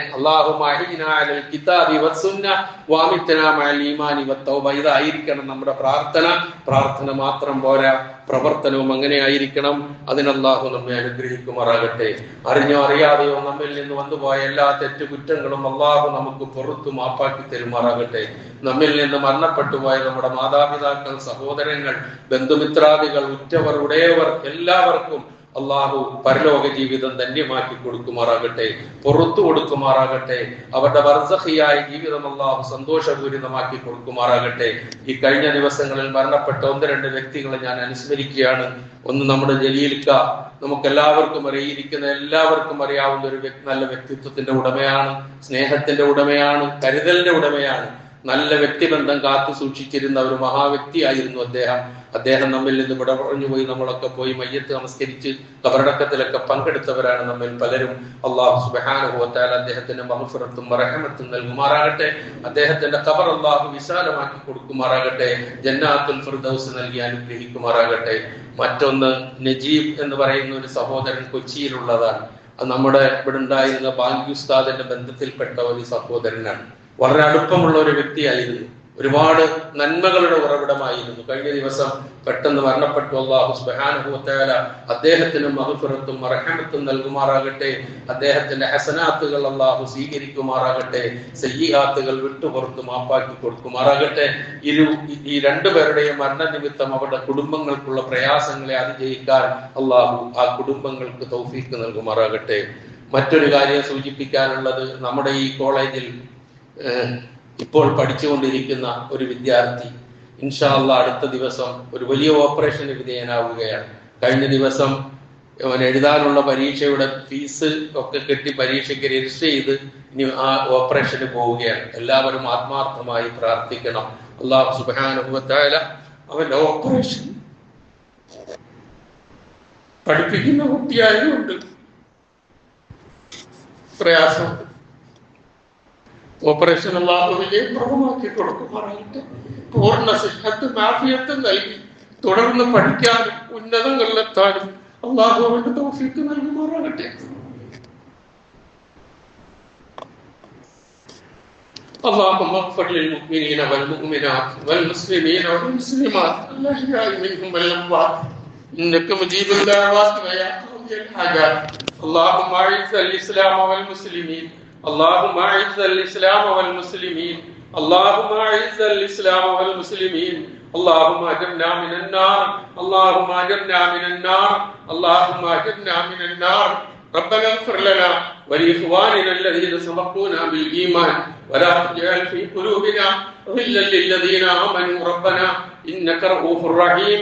ഇതായിരിക്കണം നമ്മുടെ പ്രാർത്ഥന. പ്രാർത്ഥന മാത്രം പോരാ, പ്രവർത്തനവും അങ്ങനെ ആയിരിക്കണം. അതിന് അള്ളാഹു നമ്മെ അനുഗ്രഹിക്കുമാറാകട്ടെ. അറിഞ്ഞോ അറിയാതെയോ നമ്മിൽ നിന്ന് വന്നുപോയ എല്ലാ തെറ്റുകുറ്റങ്ങളും അള്ളാഹു നമുക്ക് പുറത്തു മാപ്പാക്കി തരുമാറാകട്ടെ. നമ്മിൽ നിന്ന് മരണപ്പെട്ടു പോയ നമ്മുടെ മാതാപിതാക്കൾ, സഹോദരങ്ങൾ, ബന്ധുമിത്രാദികൾ, ഉറ്റവർ, ഉടയവർ എല്ലാവർക്കും അള്ളാഹു പരലോക ജീവിതം ധന്യമാക്കി കൊടുക്കുമാറാകട്ടെ, പുറത്തു കൊടുക്കുമാറാകട്ടെ. അവരുടെ ബർസഖിയായ ജീവിതം അള്ളാഹു സന്തോഷപൂരിതമാക്കി കൊടുക്കുമാറാകട്ടെ. ഈ കഴിഞ്ഞ ദിവസങ്ങളിൽ മരണപ്പെട്ട 1-2 വ്യക്തികളെ ഞാൻ അനുസ്മരിക്കുകയാണ്. ഒന്ന് നമ്മുടെ ജലീൽക്ക, നമുക്ക് എല്ലാവർക്കും അറിയിരിക്കുന്ന എല്ലാവർക്കും അറിയാവുന്ന ഒരു നല്ല വ്യക്തിത്വത്തിന്റെ ഉടമയാണ്, സ്നേഹത്തിന്റെ ഉടമയാണ്, കരുതലിന്റെ ഉടമയാണ്. നല്ല വ്യക്തിബന്ധം കാത്തു സൂക്ഷിച്ചിരുന്ന ഒരു മഹാവ്യക്തിയായിരുന്നു അദ്ദേഹം. അദ്ദേഹം നമ്മിൽ നിന്ന് വിട പറഞ്ഞു പോയി. നമ്മളൊക്കെ പോയി മയ്യത്ത് നമസ്കരിച്ച് ഖബറടക്കത്തിലൊക്കെ പങ്കെടുത്തവരാണ് നമ്മിൽ പലരും. അല്ലാഹു സുബ്ഹാനഹു വ തആല അദ്ദേഹത്തിന് മഗ്ഫിറത്തും റഹ്മത്തും നൽകുമാറാകട്ടെ. അദ്ദേഹത്തിന്റെ ഖബർ അല്ലാഹു വിശാലമാക്കി കൊടുക്കുമാറാകട്ടെ. ജന്നാത്തുൽ ഫിർദൗസ് നൽകി അനുഗ്രഹിക്കുമാറാകട്ടെ. മറ്റൊന്ന്, നജീബ് എന്ന് പറയുന്ന ഒരു സഹോദരൻ കൊച്ചിയിലുള്ളതാണ്. അത് നമ്മുടെ ഇവിടെ ഉണ്ടായിരുന്ന ബാങ്കി ഉസ്താദിന്റെ ബന്ധത്തിൽപ്പെട്ട ഒരു സഹോദരനാണ്. വളരെ അടുപ്പമുള്ള ഒരു വ്യക്തിയായിരുന്നു. ഒരുപാട് നന്മകളുടെ ഉറവിടമായിരുന്നു. കഴിഞ്ഞ ദിവസം പെട്ടെന്ന് മരണപ്പെട്ടു. അല്ലാഹു സുബ്ഹാനഹു വ തആല അദ്ദേഹത്തിന് മഗ്ഫിറത്തും റഹ്മത്തും നൽകുമാറാകട്ടെ. അദ്ദേഹത്തിന്റെ ഹസനാത്തുകൾ അല്ലാഹു സ്വീകരിക്കുമാറാകട്ടെ. സയ്യിആത്തുകൾ വിട്ടുപുറത്ത് മാപ്പാക്കി കൊടുക്കുമാറാകട്ടെ. ഈ രണ്ടുപേരുടെയും മരണനിമിത്തം അവരുടെ കുടുംബങ്ങൾക്കുള്ള പ്രയാസങ്ങളെ അതിജയിക്കാൻ അല്ലാഹു ആ കുടുംബങ്ങൾക്ക് തൗഫീഖ് നൽകുമാറാകട്ടെ. മറ്റൊരു കാര്യം സൂചിപ്പിക്കാനുള്ളത്, നമ്മുടെ ഈ കോളേജിൽ ഇപ്പോൾ പഠിച്ചുകൊണ്ടിരിക്കുന്ന ഒരു വിദ്യാർത്ഥി ഇൻഷാ അല്ലാഹ് അടുത്ത ദിവസം ഒരു വലിയ ഓപ്പറേഷന് വിധേയനാവുകയാണ്. കഴിഞ്ഞ ദിവസം അവൻ എഴുതാനുള്ള പരീക്ഷയുടെ ഫീസ് ഒക്കെ കെട്ടി പരീക്ഷയ്ക്ക് രജിസ്റ്റർ ചെയ്ത് ഇനി ആ ഓപ്പറേഷന് പോവുകയാണ്. എല്ലാവരും ആത്മാർത്ഥമായി പ്രാർത്ഥിക്കണം. അല്ലാഹു സുബ്ഹാനഹു വ തആല അവന്റെ ഓപ്പറേഷൻ പഠിപ്പിക്കുന്ന കുട്ടിയായതുകൊണ്ട് പ്രയാസം, ഓപ്പറേഷൻ അല്ലാഹു വിജയപ്രദമാക്കി കൊടുക്കുമാറാകട്ടെ. പൂർണ്ണ സിഹത്തും ആഫിയത്തും നൽകി തുടർന്ന് പഠിക്കാനും ഉന്നതങ്ങളിലെത്താനും അല്ലാഹു അവന്റെ തൗഫീഖ് നൽകുമാറാകട്ടെ. اللهم اغفر للمؤمنين والمؤمنات والمسلمين والمسلمات الأحياء منهم والأموات إنك مجيب الدعوات ويا قاضي الحاجات. اللهم أعز الإسلام والمسلمين. اللهم أعز الإسلام والمسلمين. اللهم أعز الإسلام والمسلمين. اللهم أجرنا من النار. اللهم أجرنا من النار. اللهم أجرنا من النار. ربنا اغفر لنا ولإخواننا الذين سبقونا بالإيمان ولا تجعل في قلوبنا غلا للذين آمنوا ربنا إنك رؤوف رحيم.